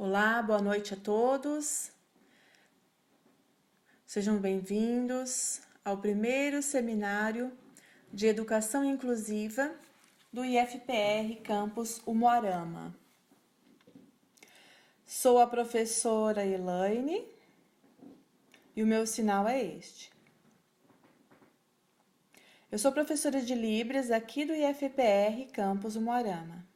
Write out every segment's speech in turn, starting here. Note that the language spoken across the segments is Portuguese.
Olá, boa noite a todos. Sejam bem-vindos ao primeiro seminário de Educação Inclusiva do IFPR Campus Umuarama. Sou a professora Elaine e o meu sinal é este. Eu sou professora de Libras aqui do IFPR Campus Umuarama.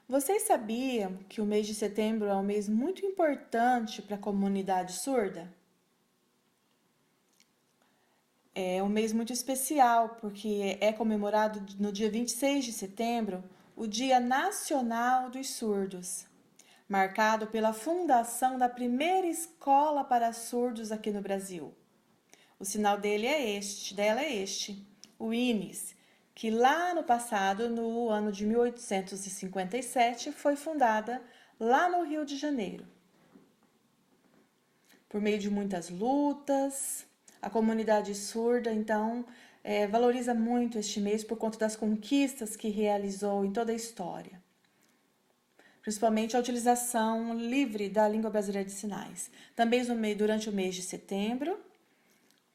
Vocês sabiam que o mês de setembro é um mês muito importante para a comunidade surda? É um mês muito especial, porque é comemorado no dia 26 de setembro o Dia Nacional dos Surdos, marcado pela fundação da primeira escola para surdos aqui no Brasil. O sinal dela é este, o INES, que lá no passado, no ano de 1857, foi fundada lá no Rio de Janeiro. Por meio de muitas lutas, a comunidade surda, então, valoriza muito este mês por conta das conquistas que realizou em toda a história. Principalmente a utilização livre da língua brasileira de sinais. Também durante o mês de setembro,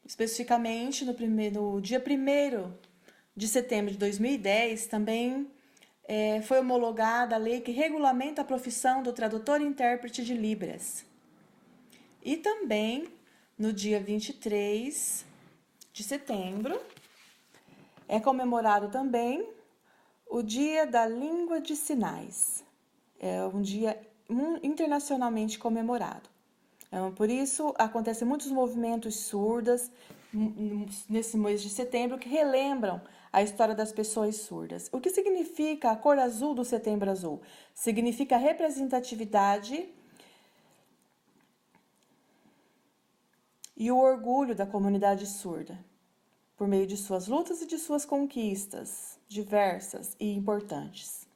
especificamente no dia 1º de setembro de 2010, também foi homologada a lei que regulamenta a profissão do tradutor e intérprete de Libras. E também, no dia 23 de setembro, é comemorado também o Dia da Língua de Sinais. É um dia internacionalmente comemorado. Por isso, acontecem muitos movimentos surdas nesse mês de setembro que relembram a história das pessoas surdas. O que significa a cor azul do Setembro Azul? Significa a representatividade e o orgulho da comunidade surda, por meio de suas lutas e de suas conquistas diversas e importantes.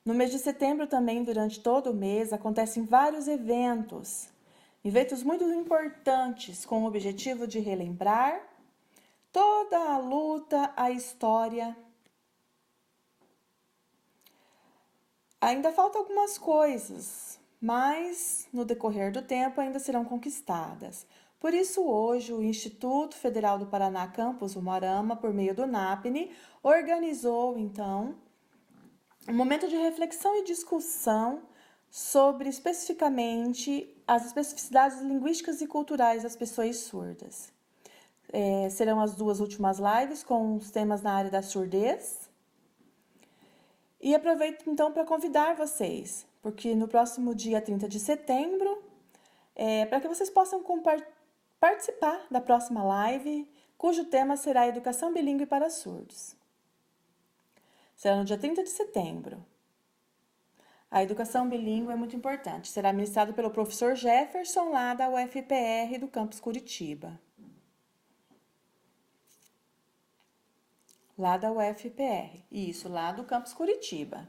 No mês de setembro também, durante todo o mês, acontecem vários eventos muito importantes com o objetivo de relembrar toda a luta, a história. Ainda faltam algumas coisas, mas no decorrer do tempo ainda serão conquistadas. Por isso, hoje, o Instituto Federal do Paraná, Campus Umuarama, por meio do NAPNE, organizou, então, um momento de reflexão e discussão sobre, especificamente, as especificidades linguísticas e culturais das pessoas surdas. Serão as duas últimas lives com os temas na área da surdez. E aproveito, então, para convidar vocês, porque no próximo dia 30 de setembro, para que vocês possam participar da próxima live, cujo tema será Educação Bilíngue para Surdos. Será no dia 30 de setembro. A educação bilíngue é muito importante. Será ministrado pelo professor Jefferson, lá da UFPR do campus Curitiba. Lá da UFPR. Isso, lá do campus Curitiba.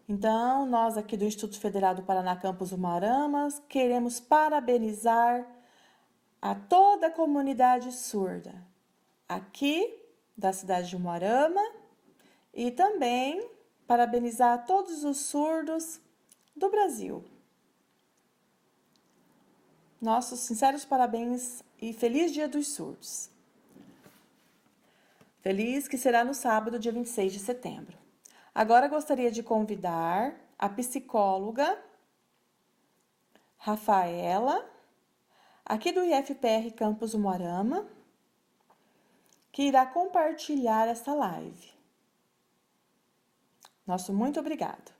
Então, nós aqui do Instituto Federal do Paraná, Campus Umuarama, queremos parabenizar a toda a comunidade surda aqui da cidade de Umuarama e também parabenizar todos os surdos do Brasil. Nossos sinceros parabéns e feliz Dia dos Surdos. Feliz que será no sábado, dia 26 de setembro. Agora gostaria de convidar a psicóloga Rafaela, aqui do IFPR Campus Umuarama, que irá compartilhar esta live. Nosso muito obrigado.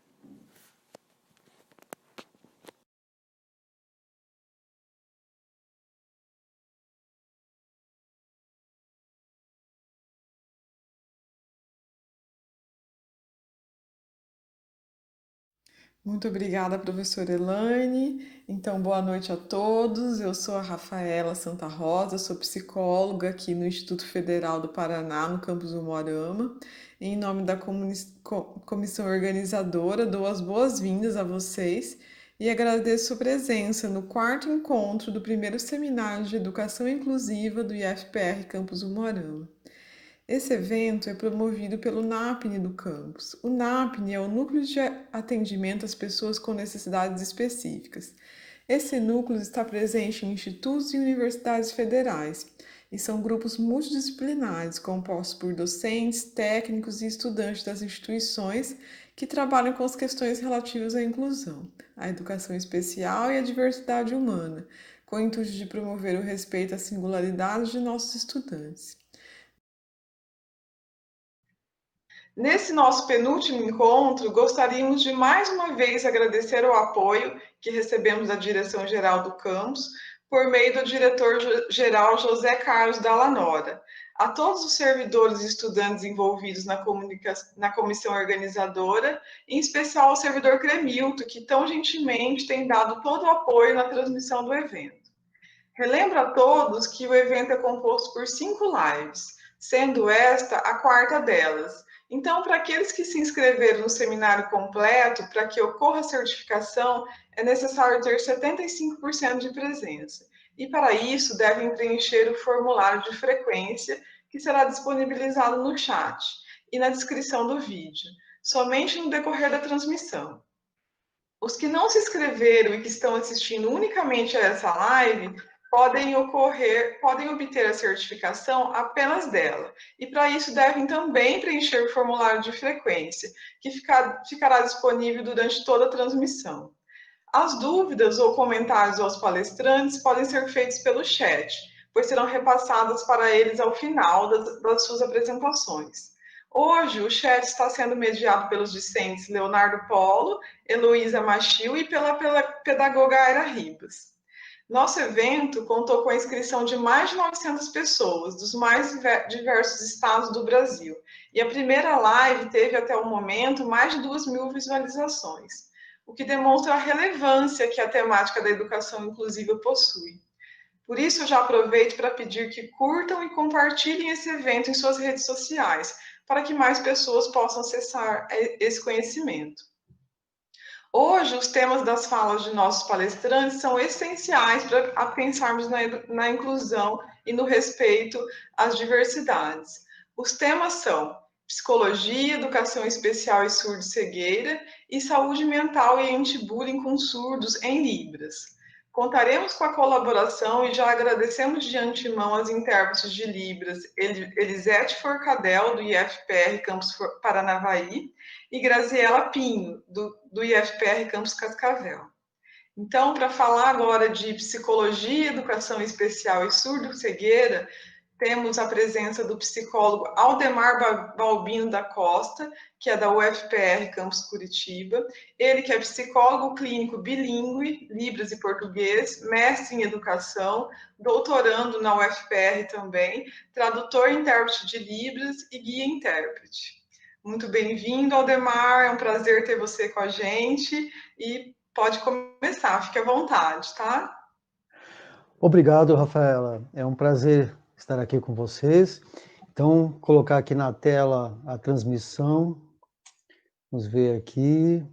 Muito obrigada, professora Elaine. Então, boa noite a todos. Eu sou a Rafaela Santa Rosa, sou psicóloga aqui no Instituto Federal do Paraná, no campus Umuarama. Em nome da comissão organizadora, dou as boas-vindas a vocês e agradeço sua presença no 4º encontro do primeiro seminário de Educação Inclusiva do IFPR Campus Umuarama. Esse evento é promovido pelo NAPNE do campus. O NAPNE é o Núcleo de Atendimento às Pessoas com Necessidades Específicas. Esse núcleo está presente em institutos e universidades federais e são grupos multidisciplinares compostos por docentes, técnicos e estudantes das instituições que trabalham com as questões relativas à inclusão, à educação especial e à diversidade humana, com o intuito de promover o respeito às singularidades de nossos estudantes. Nesse nosso penúltimo encontro, gostaríamos de mais uma vez agradecer o apoio que recebemos da direção-geral do campus, por meio do diretor-geral José Carlos Dallanora, a todos os servidores e estudantes envolvidos na comissão organizadora, em especial ao servidor Cremilto, que tão gentilmente tem dado todo o apoio na transmissão do evento. Relembro a todos que o evento é composto por 5 lives, sendo esta a quarta delas. Então, para aqueles que se inscreveram no seminário completo, para que ocorra a certificação, é necessário ter 75% de presença. E para isso, devem preencher o formulário de frequência, que será disponibilizado no chat e na descrição do vídeo, somente no decorrer da transmissão. Os que não se inscreveram e que estão assistindo unicamente a essa live podem obter a certificação apenas dela. E para isso devem também preencher o formulário de frequência, que ficará disponível durante toda a transmissão. As dúvidas ou comentários aos palestrantes podem ser feitos pelo chat, pois serão repassadas para eles ao final das suas apresentações. Hoje, o chat está sendo mediado pelos discentes Leonardo Polo, Heloísa Machil e pela pedagoga Aira Ribas. Nosso evento contou com a inscrição de mais de 900 pessoas, dos mais diversos estados do Brasil. E a primeira live teve, até o momento, mais de 2.000 visualizações, o que demonstra a relevância que a temática da educação inclusiva possui. Por isso, eu já aproveito para pedir que curtam e compartilhem esse evento em suas redes sociais, para que mais pessoas possam acessar esse conhecimento. Hoje, os temas das falas de nossos palestrantes são essenciais para pensarmos na inclusão e no respeito às diversidades. Os temas são psicologia, educação especial e surdo-cegueira e saúde mental e anti-bullying com surdos em Libras. Contaremos com a colaboração e já agradecemos de antemão as intérpretes de Libras, Elisete Forcadell, do IFPR Campus Paranavaí, e Graziela Pinho, do IFPR Campus Cascavel. Então, para falar agora de psicologia, educação especial e surdo-cegueira, temos a presença do psicólogo Aldemar Balbino da Costa, que é da UFPR Campus Curitiba. Ele que é psicólogo clínico bilíngue, Libras e português, mestre em educação, doutorando na UFPR também, tradutor e intérprete de Libras e guia intérprete. Muito bem-vindo, Aldemar, é um prazer ter você com a gente e pode começar, fique à vontade, tá? Obrigado, Rafaela. É um prazer estar aqui com vocês. Então, colocar aqui na tela a transmissão. Vamos ver aqui.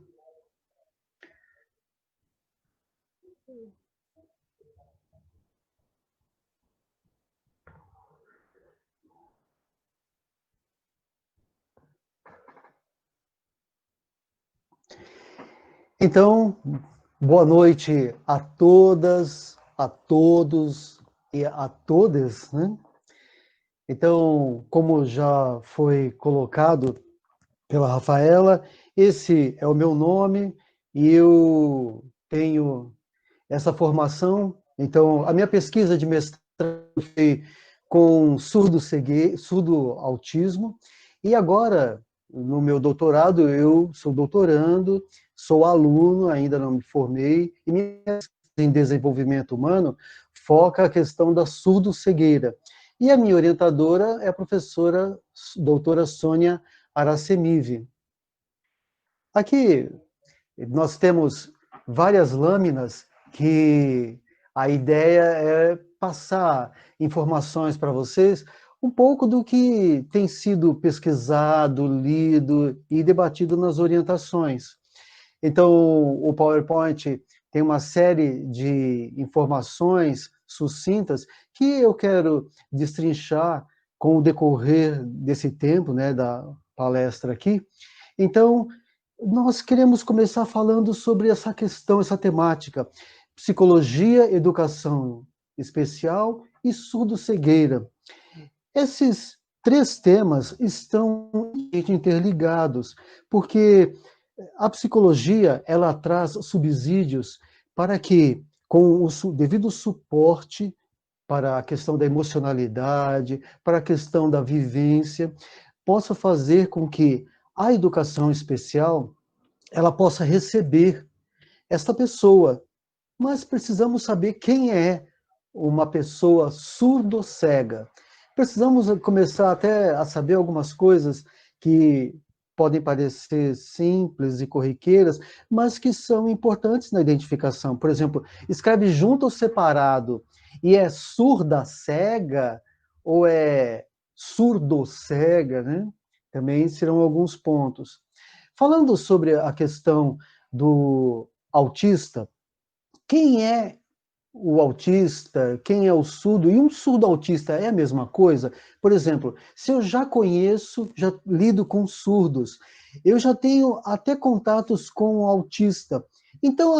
Então, boa noite a todas, a todos e a todas, né? Então, como já foi colocado pela Rafaela, esse é o meu nome e eu tenho essa formação. Então, a minha pesquisa de mestrado foi com surdo-autismo, e agora, no meu doutorado, eu sou doutorando, sou aluno, ainda não me formei, e minha pesquisa em desenvolvimento humano foca a questão da surdo-cegueira. E a minha orientadora é a professora doutora Sônia Aracemive. Aqui nós temos várias lâminas que a ideia é passar informações para vocês, um pouco do que tem sido pesquisado, lido e debatido nas orientações. Então, o PowerPoint tem uma série de informações sucintas que eu quero destrinchar com o decorrer desse tempo, né, da palestra aqui. Então, nós queremos começar falando sobre essa questão, essa temática, psicologia, educação especial e surdo-cegueira. Esses três temas estão interligados, porque a psicologia, ela traz subsídios para que, com o devido suporte para a questão da emocionalidade, para a questão da vivência, possa fazer com que a educação especial ela possa receber esta pessoa. Mas precisamos saber quem é uma pessoa surdo-cega. Precisamos começar até a saber algumas coisas que podem parecer simples e corriqueiras, mas que são importantes na identificação. Por exemplo, escreve junto ou separado e é surda-cega ou é surdo-cega, né? Também serão alguns pontos. Falando sobre a questão do autista, quem é o autista, quem é o surdo, e um surdo autista é a mesma coisa? Por exemplo, se eu já conheço, já lido com surdos, eu já tenho até contatos com o autista. Então,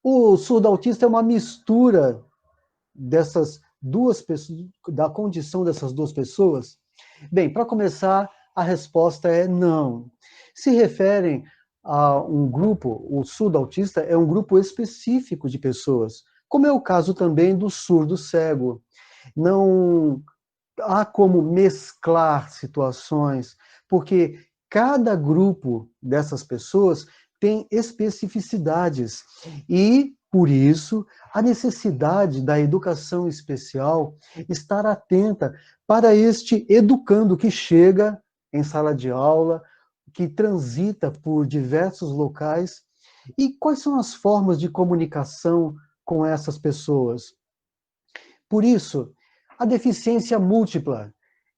o surdo autista é uma mistura dessas duas pessoas, da condição dessas duas pessoas? Bem, para começar, a resposta é não. Se referem a um grupo, o surdo autista é um grupo específico de pessoas, como é o caso também do surdo cego. Não há como mesclar situações, porque cada grupo dessas pessoas tem especificidades e, por isso, a necessidade da educação especial estar atenta para este educando que chega em sala de aula, que transita por diversos locais. E quais são as formas de comunicação com essas pessoas? Por isso, a deficiência múltipla,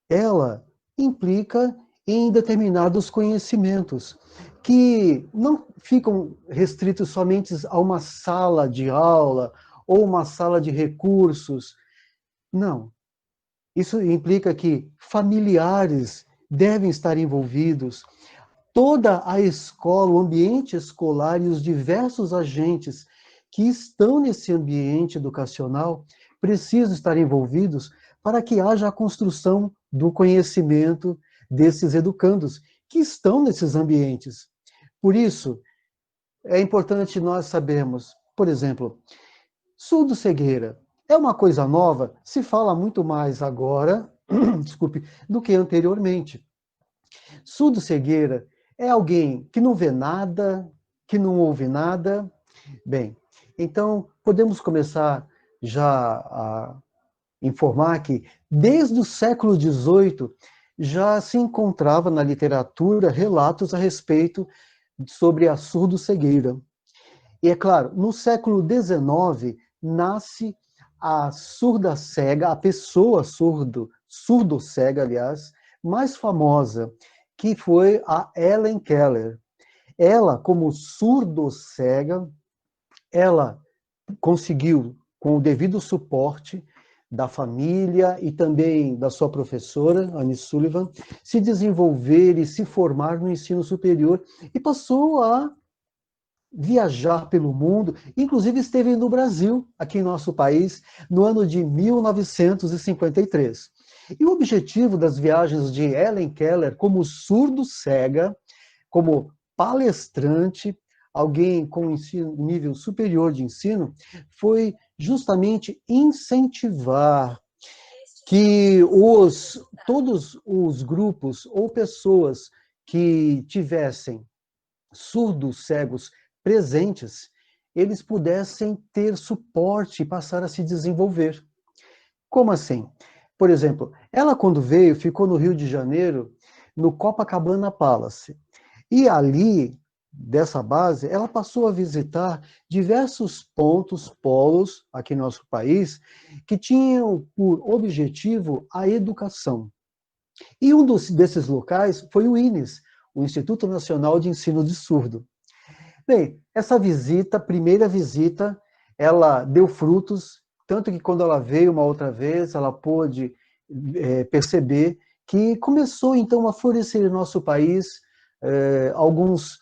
ela implica em determinados conhecimentos que não ficam restritos somente a uma sala de aula ou uma sala de recursos. Não. Isso implica que familiares devem estar envolvidos, toda a escola, o ambiente escolar e os diversos agentes que estão nesse ambiente educacional precisam estar envolvidos para que haja a construção do conhecimento desses educandos que estão nesses ambientes. Por isso, é importante nós sabermos, por exemplo, surdo-cegueira é uma coisa nova, se fala muito mais agora, desculpe, do que anteriormente. Surdo-cegueira é alguém que não vê nada, que não ouve nada. Bem, então podemos começar já a informar que desde o século XVIII já se encontrava na literatura relatos a respeito sobre a surdo-cegueira. E é claro, no século XIX nasce a surda-cega, a pessoa surdo-cega, aliás, mais famosa, que foi a Helen Keller. Ela, como surdo-cega, ela conseguiu, com o devido suporte da família e também da sua professora, Anne Sullivan, se desenvolver e se formar no ensino superior e passou a viajar pelo mundo, inclusive esteve no Brasil, aqui em nosso país, no ano de 1953. E o objetivo das viagens de Helen Keller como surdo-cega, como palestrante, alguém com nível superior de ensino, foi justamente incentivar que todos os grupos ou pessoas que tivessem surdos cegos presentes, eles pudessem ter suporte e passar a se desenvolver. Como assim? Por exemplo, ela quando veio, ficou no Rio de Janeiro, no Copacabana Palace. E ali, dessa base, ela passou a visitar diversos pontos, polos, aqui no nosso país, que tinham por objetivo a educação. E um desses locais foi o INES, o Instituto Nacional de Ensino de Surdo. Bem, essa visita, primeira visita, ela deu frutos, tanto que quando ela veio uma outra vez, ela pôde perceber que começou, então, a florescer em nosso país alguns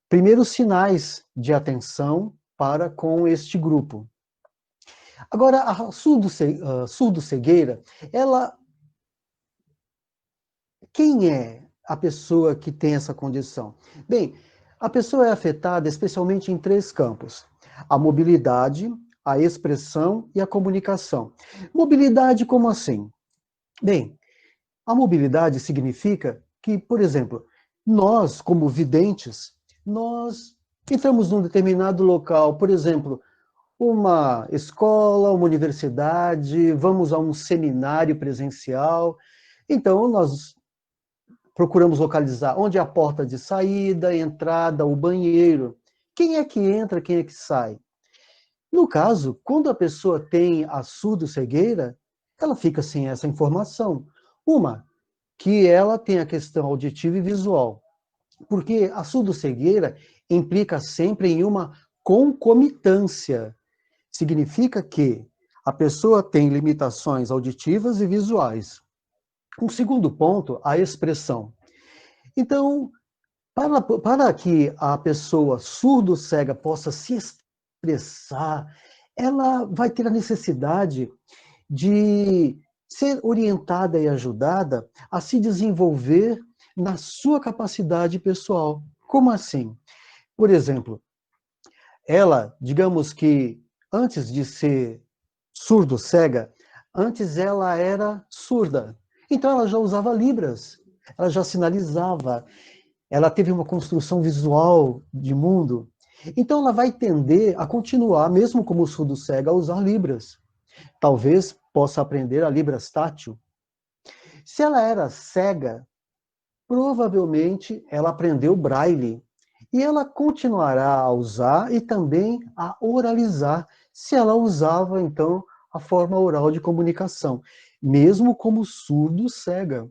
primeiros sinais de atenção para com este grupo. Agora, a surdo-cegueira, quem é a pessoa que tem essa condição? Bem, a pessoa é afetada especialmente em 3 campos: a mobilidade, a expressão e a comunicação. Mobilidade, como assim? Bem, a mobilidade significa que, por exemplo, nós, como videntes, nós entramos num determinado local, por exemplo, uma escola, uma universidade, vamos a um seminário presencial. Então, nós procuramos localizar onde é a porta de saída, entrada, o banheiro. Quem é que entra, quem é que sai? No caso, quando a pessoa tem a surdo-cegueira, ela fica sem essa informação. Uma, que ela tem a questão auditiva e visual. Porque a surdo-cegueira implica sempre em uma concomitância. Significa que a pessoa tem limitações auditivas e visuais. Um segundo ponto, a expressão. Então, para que a pessoa surdo-cega possa se expressar, ela vai ter a necessidade de ser orientada e ajudada a se desenvolver na sua capacidade pessoal. Como assim? Por exemplo, ela, digamos que antes de ser surdo-cega, antes ela era surda. Então ela já usava libras, ela já sinalizava, ela teve uma construção visual de mundo. Então ela vai tender a continuar, mesmo como surdo-cega, a usar libras. Talvez possa aprender a libras tátil. Se ela era cega, provavelmente ela aprendeu braille. E ela continuará a usar e também a oralizar, se ela usava, então, a forma oral de comunicação, mesmo como surdo-cega.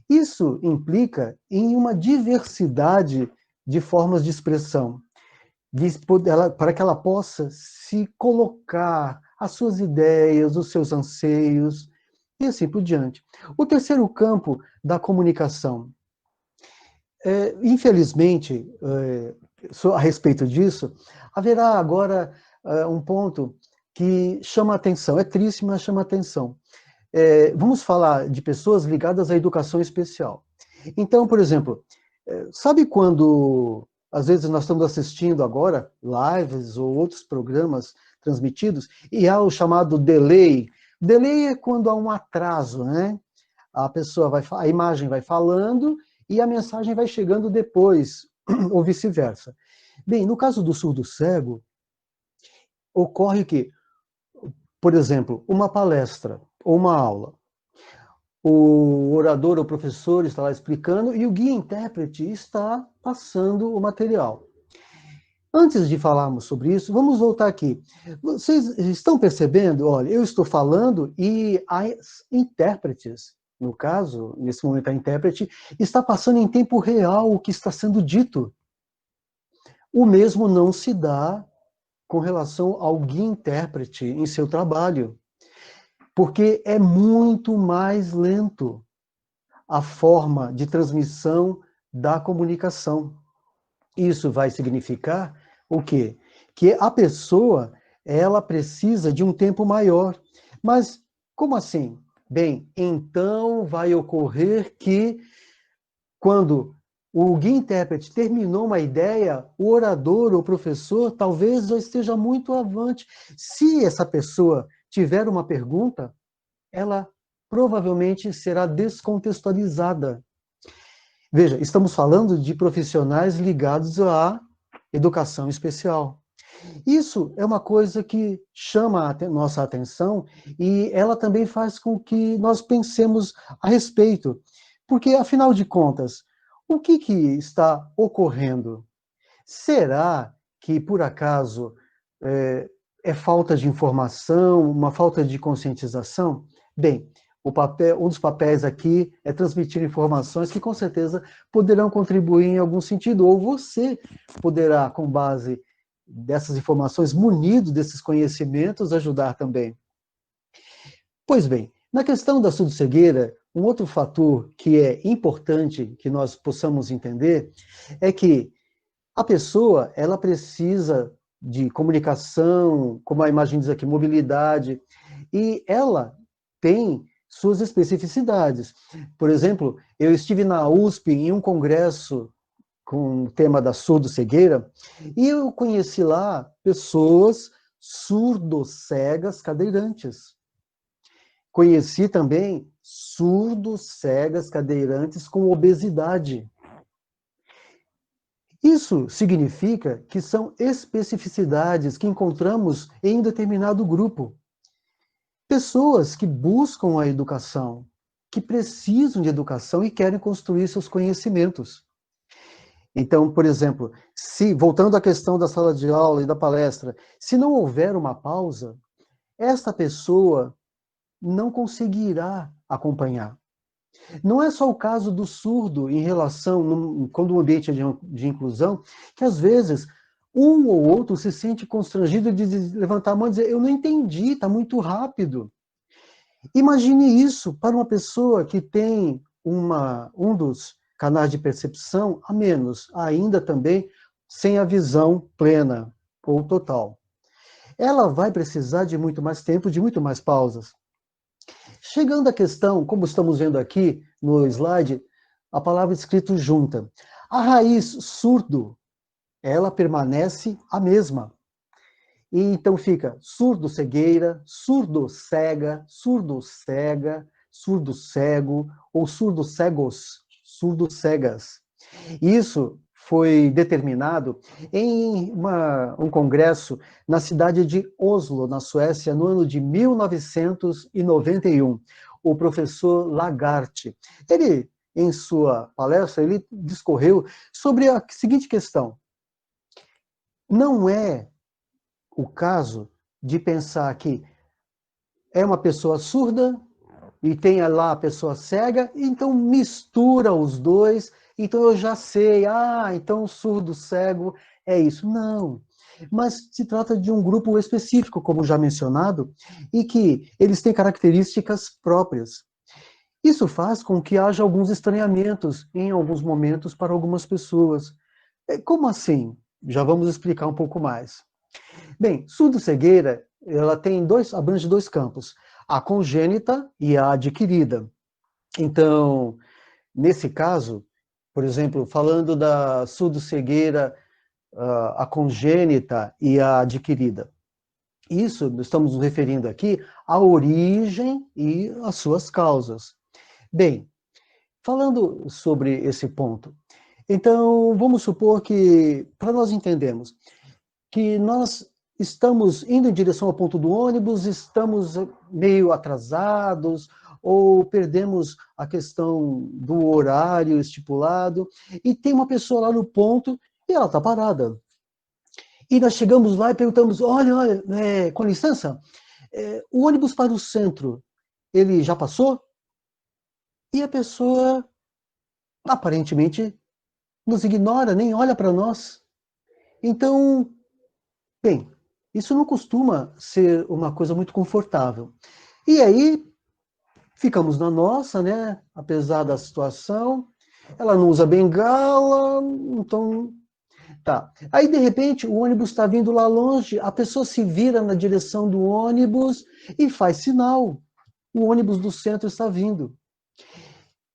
Isso implica em uma diversidade de formas de expressão, para que ela possa se colocar as suas ideias, os seus anseios, e assim por diante. O terceiro campo da comunicação. Infelizmente, a respeito disso, haverá agora um ponto que chama atenção. É triste, mas chama atenção. Vamos falar de pessoas ligadas à educação especial. Então, por exemplo, sabe quando, às vezes, nós estamos assistindo agora lives ou outros programas transmitidos e há o chamado delay? Delay é quando há um atraso, né? A imagem vai falando e a mensagem vai chegando depois, ou vice-versa. Bem, no caso do surdo-cego, ocorre que, por exemplo, uma palestra ou uma aula, o orador ou professor está lá explicando e o guia-intérprete está passando o material. Antes de falarmos sobre isso, vamos voltar aqui. Vocês estão percebendo? Olha, eu estou falando e as intérpretes, no caso, nesse momento a intérprete, está passando em tempo real o que está sendo dito. O mesmo não se dá com relação ao guia-intérprete em seu trabalho, porque é muito mais lento a forma de transmissão da comunicação. Isso vai significar o quê? Que a pessoa, ela precisa de um tempo maior. Mas como assim? Bem, então vai ocorrer que quando o guia-intérprete terminou uma ideia, o orador ou professor talvez já esteja muito avante. Se essa pessoa tiver uma pergunta, ela provavelmente será descontextualizada. Veja, estamos falando de profissionais ligados à educação especial. Isso é uma coisa que chama a nossa atenção e ela também faz com que nós pensemos a respeito. Porque, afinal de contas, o que está ocorrendo? Será que, por acaso, é falta de informação, uma falta de conscientização? Bem, um dos papéis aqui é transmitir informações que, com certeza, poderão contribuir em algum sentido, ou você poderá, com base dessas informações, munido desses conhecimentos, ajudar também. Pois bem, Na questão da surdo-cegueira, um outro fator que é importante que nós possamos entender é que a pessoa, ela precisa de comunicação, como a imagem diz aqui, mobilidade, e ela tem suas especificidades. Por exemplo, eu estive na USP em um congresso com o tema da surdo-cegueira, e eu conheci lá pessoas surdo-cegas cadeirantes. Conheci também surdo-cegas cadeirantes com obesidade. Isso significa que são especificidades que encontramos em determinado grupo. Pessoas que buscam a educação, que precisam de educação e querem construir seus conhecimentos. Então, por exemplo, voltando à questão da sala de aula e da palestra, se não houver uma pausa, esta pessoa não conseguirá acompanhar. Não é só o caso do surdo em relação, quando o ambiente é de inclusão, que às vezes um ou outro se sente constrangido de levantar a mão e dizer, eu não entendi, está muito rápido. Imagine isso para uma pessoa que tem um dos canais de percepção a menos, ainda também sem a visão plena ou total. Ela vai precisar de muito mais tempo, de muito mais pausas. Chegando à questão, como estamos vendo aqui no slide, a palavra escrito junta. A raiz surdo, ela permanece a mesma. E então fica surdo-cegueira, surdo-cega, surdo-cega, surdo-cego ou surdo-cegos, surdo-cegas. Isso foi determinado em um congresso na cidade de Oslo, na Suécia, no ano de 1991. O professor Lagarde, ele, em sua palestra, ele discorreu sobre a seguinte questão. Não é o caso de pensar que é uma pessoa surda e tem lá a pessoa cega, então mistura os dois, então eu já sei, então surdo, cego, é isso. Não, mas se trata de um grupo específico, como já mencionado, e que eles têm características próprias. Isso faz com que haja alguns estranhamentos em alguns momentos para algumas pessoas. Como assim? Já vamos explicar um pouco mais. Bem, surdo-cegueira, ela abrange dois campos, a congênita e a adquirida. Então, nesse caso, por exemplo, falando da surdo-cegueira, a congênita e a adquirida, isso estamos nos referindo aqui à origem e às suas causas. Bem, falando sobre esse ponto, então vamos supor que, para nós entendermos, que nós estamos indo em direção ao ponto do ônibus, estamos meio atrasados, ou perdemos a questão do horário estipulado, e tem uma pessoa lá no ponto e ela está parada. E nós chegamos lá e perguntamos, olha, com licença, o ônibus para o centro, ele já passou? E a pessoa, aparentemente, nos ignora, nem olha para nós. Então, bem, isso não costuma ser uma coisa muito confortável. E aí, ficamos na nossa, né? Apesar da situação. Ela não usa bengala, então... Tá. Aí, de repente, o ônibus está vindo lá longe, a pessoa se vira na direção do ônibus e faz sinal. O ônibus do centro está vindo.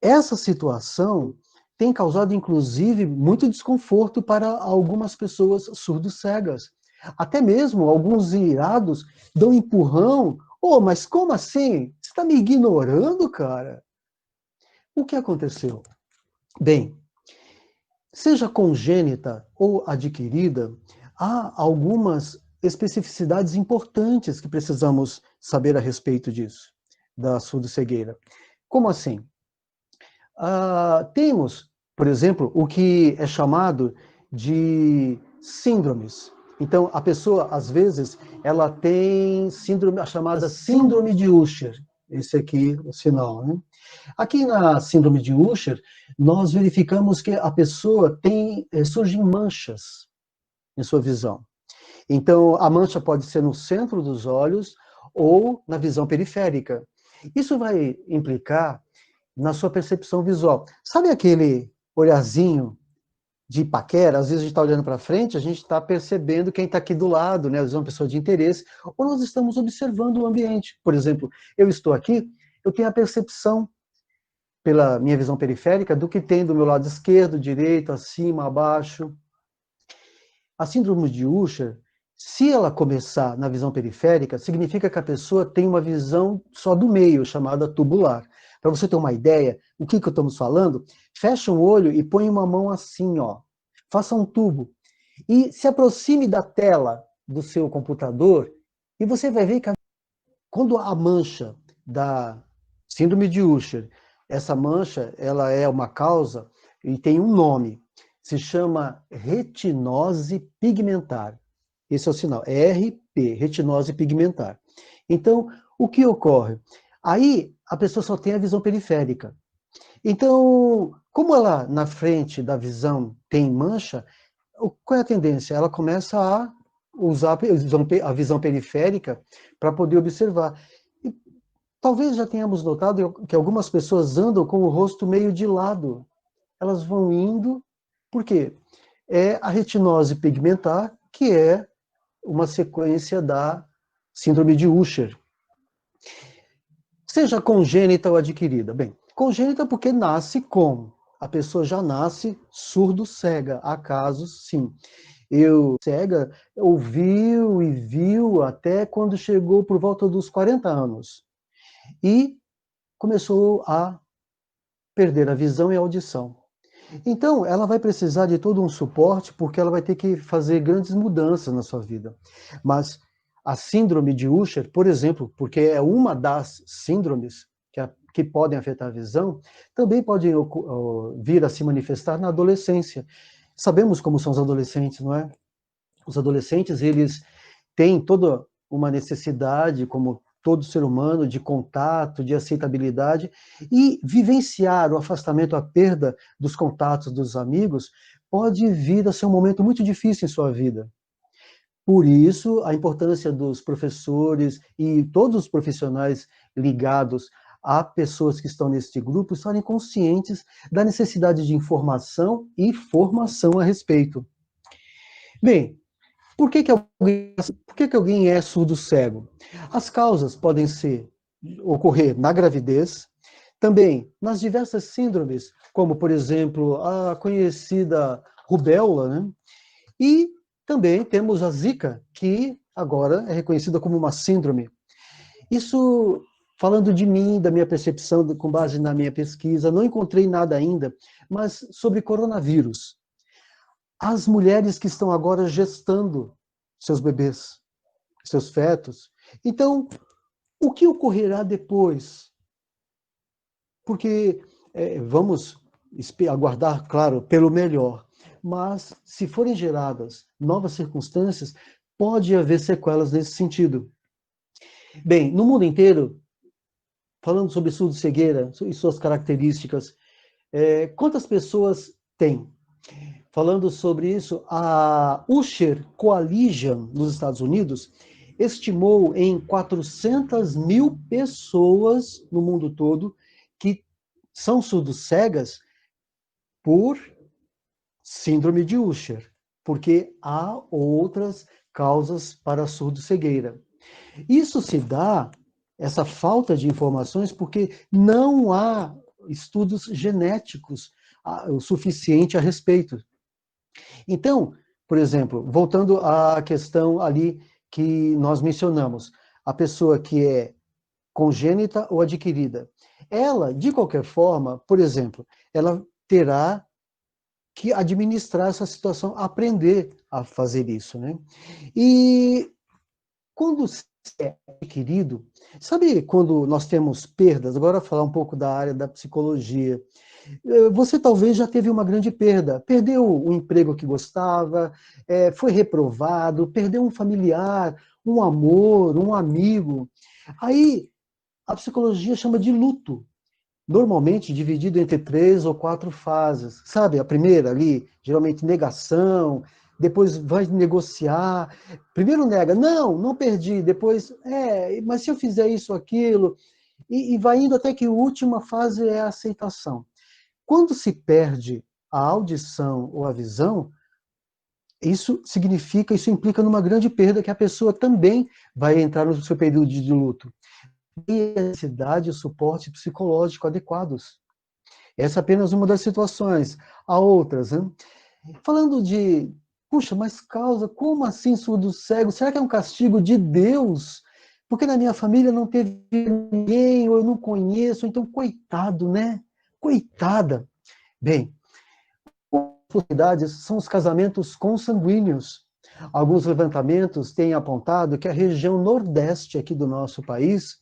Essa situação tem causado, inclusive, muito desconforto para algumas pessoas surdo-cegas. Até mesmo alguns irados dão empurrão. Mas como assim? Você está me ignorando, cara? O que aconteceu? Bem, seja congênita ou adquirida, há algumas especificidades importantes que precisamos saber a respeito disso, da surdo-cegueira. Como assim? Temos, por exemplo, o que é chamado de síndromes. Então, a pessoa, às vezes, ela tem a chamada síndrome de Usher. Esse aqui é o sinal, né? Aqui na síndrome de Usher, nós verificamos que a pessoa surgem manchas em sua visão. Então, a mancha pode ser no centro dos olhos ou na visão periférica. Isso vai implicar na sua percepção visual. Sabe aquele olharzinho de paquera? Às vezes a gente está olhando para frente, a gente está percebendo quem está aqui do lado, né? Às vezes é uma pessoa de interesse, ou nós estamos observando o ambiente. Por exemplo, eu estou aqui, eu tenho a percepção, pela minha visão periférica, do que tem do meu lado esquerdo, direito, acima, abaixo. A síndrome de Usher, se ela começar na visão periférica, significa que a pessoa tem uma visão só do meio, chamada tubular. Para você ter uma ideia, o que estamos falando, fecha um olho e põe uma mão assim, ó. Faça um tubo. E se aproxime da tela do seu computador e você vai ver que quando a mancha da síndrome de Usher, essa mancha, ela é uma causa e tem um nome, se chama retinose pigmentar. Esse é o sinal, RP, retinose pigmentar. Então, o que ocorre? Aí, a pessoa só tem a visão periférica. Então, como ela, na frente da visão, tem mancha, qual é a tendência? Ela começa a usar a visão periférica para poder observar. E talvez já tenhamos notado que algumas pessoas andam com o rosto meio de lado. Elas vão indo, por quê? É a retinose pigmentar, que é uma sequência da síndrome de Usher. Seja congênita ou adquirida. Bem, congênita porque nasce com. A pessoa já nasce surdo-cega. Há casos, sim. Cega, ouviu e viu até quando chegou por volta dos 40 anos. E começou a perder a visão e a audição. Então, ela vai precisar de todo um suporte, porque ela vai ter que fazer grandes mudanças na sua vida. Mas a síndrome de Usher, por exemplo, porque é uma das síndromes que podem afetar a visão, também pode vir a se manifestar na adolescência. Sabemos como são os adolescentes, não é? Os adolescentes, eles têm toda uma necessidade, como todo ser humano, de contato, de aceitabilidade, e vivenciar o afastamento, a perda dos contatos dos amigos, pode vir a ser um momento muito difícil em sua vida. Por isso, a importância dos professores e todos os profissionais ligados a pessoas que estão neste grupo estarem conscientes da necessidade de informação e formação a respeito. Bem, por que alguém é surdo-cego? As causas podem ocorrer na gravidez, também nas diversas síndromes, como, por exemplo, a conhecida rubéola, né? E também temos a Zika, que agora é reconhecida como uma síndrome. Isso, falando de mim, da minha percepção, com base na minha pesquisa, não encontrei nada ainda, mas sobre coronavírus. As mulheres que estão agora gestando seus bebês, seus fetos. Então, o que ocorrerá depois? Porque vamos aguardar, claro, pelo melhor. Mas, se forem geradas novas circunstâncias, pode haver sequelas nesse sentido. Bem, no mundo inteiro, falando sobre surdo-cegueira e suas características, quantas pessoas tem? Falando sobre isso, a Usher Coalition, nos Estados Unidos, estimou em 400 mil pessoas no mundo todo que são surdo-cegas por síndrome de Usher, porque há outras causas para a surdo-cegueira. Isso se dá, essa falta de informações, porque não há estudos genéticos o suficiente a respeito. Então, por exemplo, voltando à questão ali que nós mencionamos, a pessoa que é congênita ou adquirida, ela, de qualquer forma, por exemplo, ela terá que administrar essa situação, aprender a fazer isso, né? E quando se é adquirido, sabe quando nós temos perdas? Agora falar um pouco da área da psicologia. Você talvez já teve uma grande perda, perdeu o emprego que gostava, foi reprovado, perdeu um familiar, um amor, um amigo. Aí a psicologia chama de luto, normalmente dividido entre 3 ou 4 fases. Sabe, a primeira ali, geralmente negação, depois vai negociar, primeiro nega, não perdi, depois, mas se eu fizer isso, aquilo, E vai indo até que a última fase é a aceitação. Quando se perde a audição ou a visão, isso implica numa grande perda que a pessoa também vai entrar no seu período de luto. E a necessidade de suporte psicológico adequados. Essa é apenas uma das situações. Há outras, né? Falando de, puxa, mas causa, como assim surdo cego? Será que é um castigo de Deus? Porque na minha família não teve ninguém, ou eu não conheço, então coitado, né? Coitada. Bem, possibilidades são os casamentos consanguíneos. Alguns levantamentos têm apontado que a região nordeste aqui do nosso país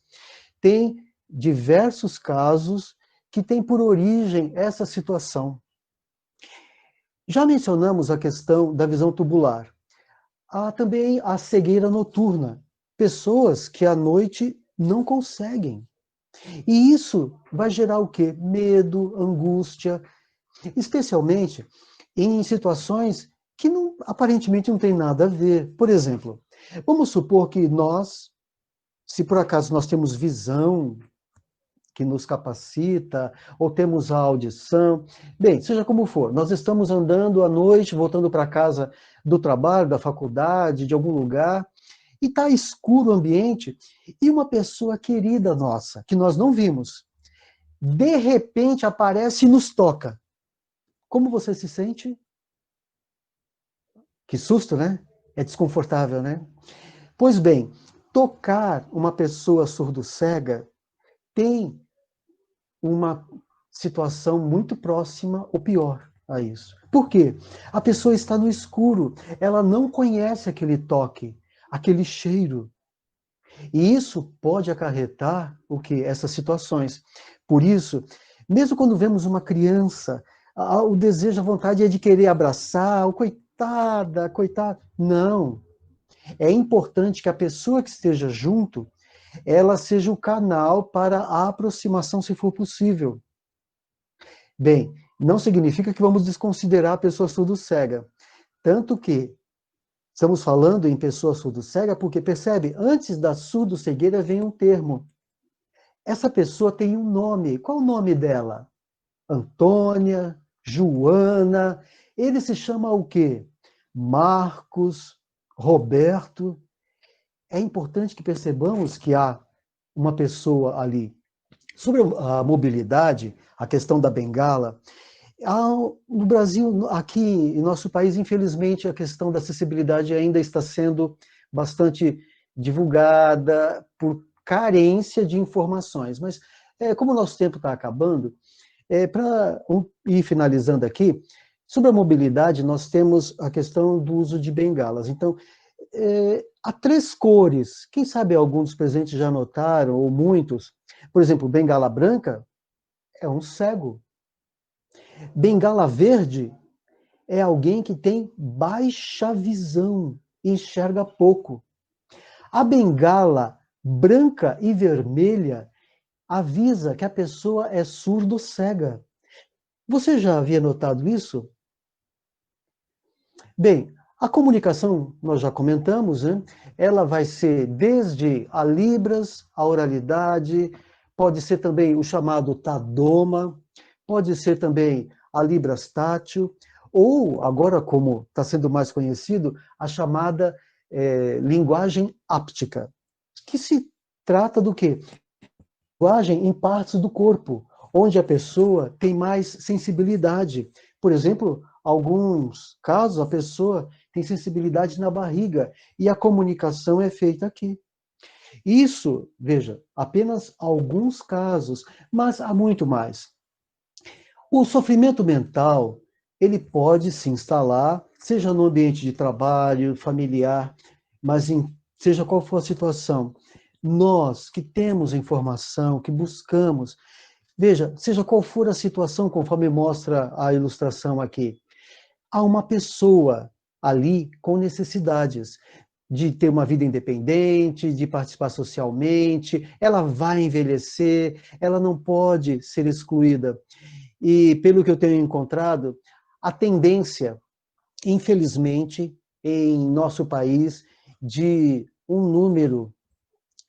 tem diversos casos que têm por origem essa situação. Já mencionamos a questão da visão tubular. Há também a cegueira noturna. Pessoas que à noite não conseguem. E isso vai gerar o quê? Medo, angústia, especialmente em situações que aparentemente não tem nada a ver. Por exemplo, vamos supor que nós, se por acaso nós temos visão que nos capacita, ou temos a audição. Bem, seja como for, nós estamos andando à noite, voltando para casa do trabalho, da faculdade, de algum lugar, e está escuro o ambiente, e uma pessoa querida nossa, que nós não vimos, de repente aparece e nos toca. Como você se sente? Que susto, né? É desconfortável, né? Pois bem, tocar uma pessoa surdo-cega tem uma situação muito próxima ou pior a isso. Por quê? A pessoa está no escuro, ela não conhece aquele toque, aquele cheiro. E isso pode acarretar o que? Essas situações. Por isso, mesmo quando vemos uma criança, o desejo, a vontade é de querer abraçar, o coitada, coitado. Não. É importante que a pessoa que esteja junto, ela seja o canal para a aproximação, se for possível. Bem, não significa que vamos desconsiderar a pessoa surdo-cega. Tanto que estamos falando em pessoa surdo-cega porque, percebe, antes da surdo-cegueira vem um termo. Essa pessoa tem um nome. Qual o nome dela? Antônia, Joana. Ele se chama o quê? Marcos, Roberto. É importante que percebamos que há uma pessoa ali. Sobre a mobilidade, a questão da bengala, no Brasil, aqui em nosso país, infelizmente, a questão da acessibilidade ainda está sendo bastante divulgada por carência de informações. Mas, como o nosso tempo está acabando, para ir finalizando aqui, sobre a mobilidade, nós temos a questão do uso de bengalas. Então, há 3 cores. Quem sabe alguns dos presentes já notaram, ou muitos. Por exemplo, bengala branca é um cego. Bengala verde é alguém que tem baixa visão, enxerga pouco. A bengala branca e vermelha avisa que a pessoa é surdo-cega. Você já havia notado isso? Bem, a comunicação, nós já comentamos, né? Ela vai ser desde a Libras, a oralidade, pode ser também o chamado Tadoma, pode ser também a Libras tátil, ou, agora como está sendo mais conhecido, a chamada linguagem áptica, que se trata do quê? Linguagem em partes do corpo, onde a pessoa tem mais sensibilidade. Por exemplo, alguns casos a pessoa tem sensibilidade na barriga e a comunicação é feita aqui. Isso, veja, apenas alguns casos, mas há muito mais. O sofrimento mental, ele pode se instalar, seja no ambiente de trabalho, familiar, mas seja qual for a situação. Nós que temos informação, que buscamos, veja, seja qual for a situação, conforme mostra a ilustração aqui, há uma pessoa ali com necessidades de ter uma vida independente, de participar socialmente, ela vai envelhecer, ela não pode ser excluída. E pelo que eu tenho encontrado, a tendência, infelizmente, em nosso país, de um número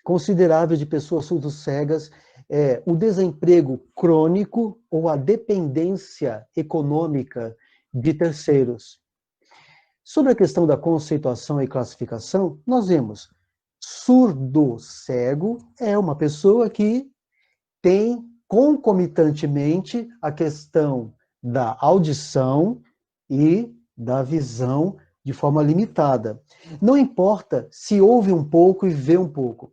considerável de pessoas surdo-cegas é o desemprego crônico ou a dependência econômica de terceiros. Sobre a questão da conceituação e classificação, nós vemos surdo-cego é uma pessoa que tem concomitantemente a questão da audição e da visão de forma limitada. Não importa se ouve um pouco e vê um pouco.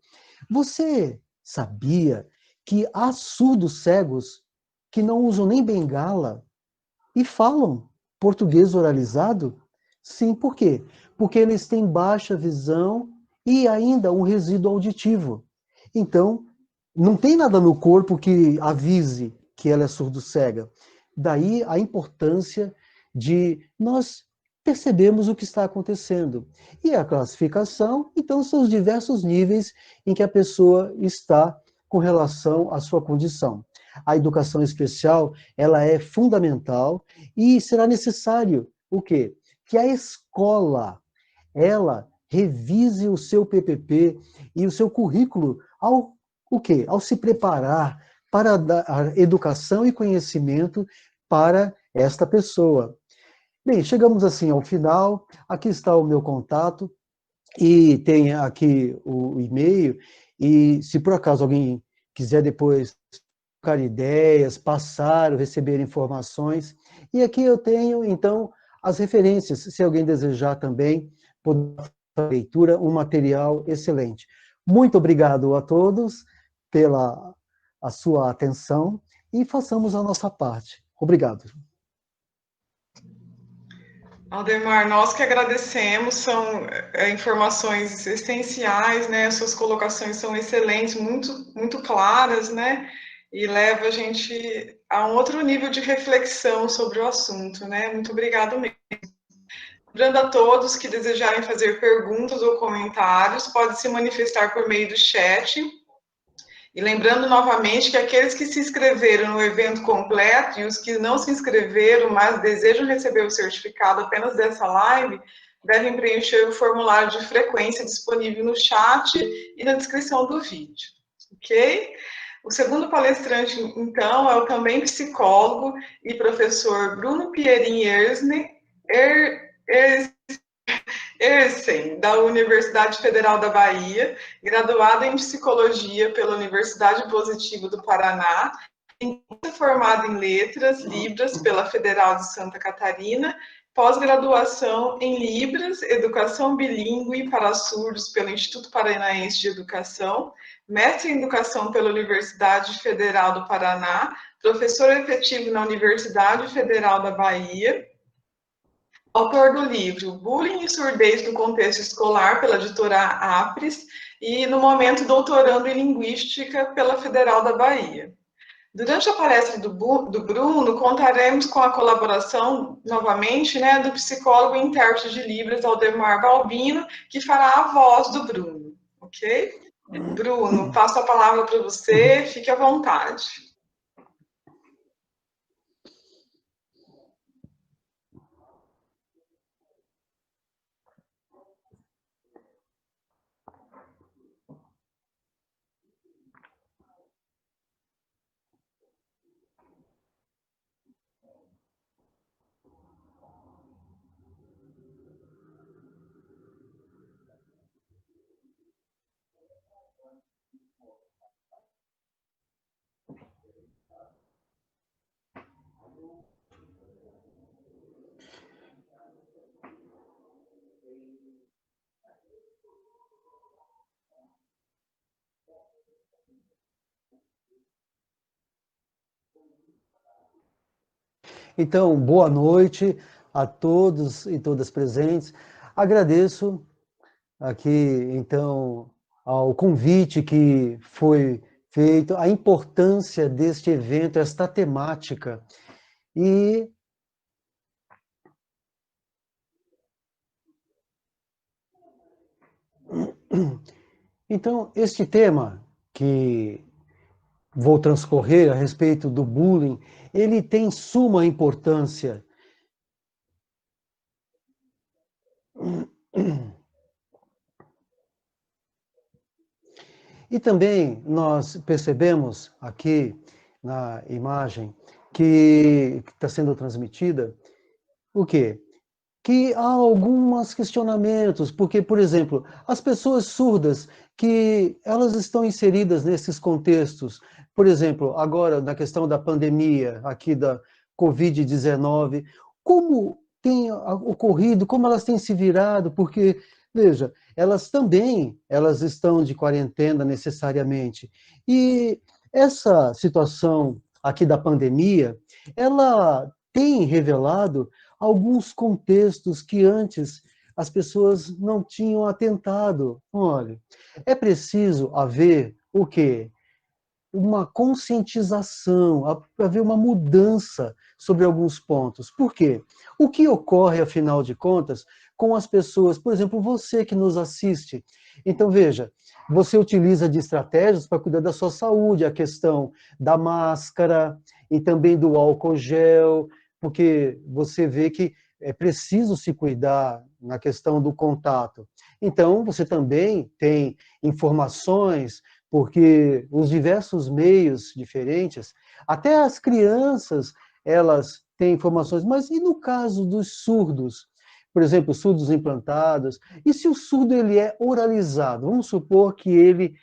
Você sabia que há surdos cegos que não usam nem bengala e falam português oralizado? Sim, por quê? Porque eles têm baixa visão e ainda um resíduo auditivo. Então, não tem nada no corpo que avise que ela é surdo-cega. Daí a importância de nós percebermos o que está acontecendo. E a classificação, então, são os diversos níveis em que a pessoa está com relação à sua condição. A educação especial, ela é fundamental e será necessário o quê? Que a escola, ela revise o seu PPP e o seu currículo ao o quê? Ao se preparar para dar educação e conhecimento para esta pessoa. Bem, chegamos assim ao final. Aqui está o meu contato e tem aqui o e-mail. E se por acaso alguém quiser depois trocar ideias, passar, receber informações. E aqui eu tenho, então, as referências, se alguém desejar também, poder fazer leitura, um material excelente. Muito obrigado a todos pela a sua atenção e façamos a nossa parte. Obrigado. Aldemar, nós que agradecemos, são informações essenciais, né? As suas colocações são excelentes, muito claras, né? E leva a gente a um outro nível de reflexão sobre o assunto, né? Muito obrigado mesmo. Lembrando a todos que desejarem fazer perguntas ou comentários, pode se manifestar por meio do chat. E lembrando novamente que aqueles que se inscreveram no evento completo e os que não se inscreveram, mas desejam receber o certificado apenas dessa live, devem preencher o formulário de frequência disponível no chat e na descrição do vídeo, ok? O segundo palestrante, então, é o também psicólogo e professor Bruno Pierin Ersen, da Universidade Federal da Bahia, graduado em Psicologia pela Universidade Positiva do Paraná, formado em Letras, Libras, pela Federal de Santa Catarina, pós-graduação em Libras, Educação Bilíngue para Surdos pelo Instituto Paranaense de Educação, mestre em Educação pela Universidade Federal do Paraná, professor efetivo na Universidade Federal da Bahia, autor do livro Bullying e Surdez no Contexto Escolar, pela editora Apres, e, no momento, doutorando em Linguística pela Federal da Bahia. Durante a palestra do Bruno, contaremos com a colaboração, novamente, né, do psicólogo e intérprete de Libras, Aldemar Balbino, que fará a voz do Bruno, ok? Bruno, passo a palavra para você, fique à vontade. Então, boa noite a todos e todas presentes. Agradeço aqui, então, ao convite que foi feito, a importância deste evento, esta temática. E então, este tema que vou transcorrer a respeito do bullying, ele tem suma importância. E também nós percebemos aqui na imagem que está sendo transmitida o quê? Que há alguns questionamentos, porque, por exemplo, as pessoas surdas que elas estão inseridas nesses contextos, por exemplo, agora na questão da pandemia, aqui da Covid-19, como tem ocorrido, como elas têm se virado, porque, veja, elas também, elas estão de quarentena necessariamente, e essa situação aqui da pandemia, ela tem revelado alguns contextos que antes as pessoas não tinham atentado. Olha, é preciso haver o quê? Uma conscientização, haver uma mudança sobre alguns pontos. Por quê? O que ocorre, afinal de contas, com as pessoas, por exemplo, você que nos assiste. Então, veja, você utiliza de estratégias para cuidar da sua saúde, a questão da máscara e também do álcool gel, porque você vê que é preciso se cuidar na questão do contato. Então, você também tem informações porque os diversos meios diferentes, até as crianças, elas têm informações, mas e no caso dos surdos? Por exemplo, surdos implantados, e se o surdo ele é oralizado? Vamos supor que ele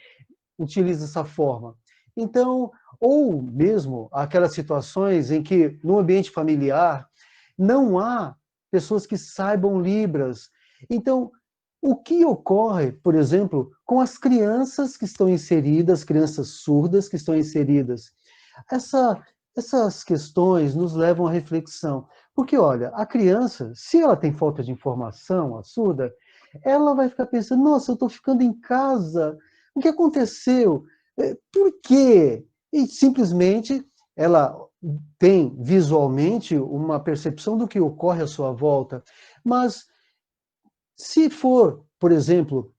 utiliza essa forma. Então, ou mesmo aquelas situações em que no ambiente familiar não há pessoas que saibam Libras. Então, o que ocorre, por exemplo, com as crianças que estão inseridas, crianças surdas que estão inseridas? Essa, essas questões nos levam à reflexão. Porque, olha, a criança, se ela tem falta de informação, a surda, ela vai ficar pensando, nossa, eu estou ficando em casa, o que aconteceu? Por quê? E simplesmente ela tem visualmente uma percepção do que ocorre à sua volta, mas se for, por exemplo,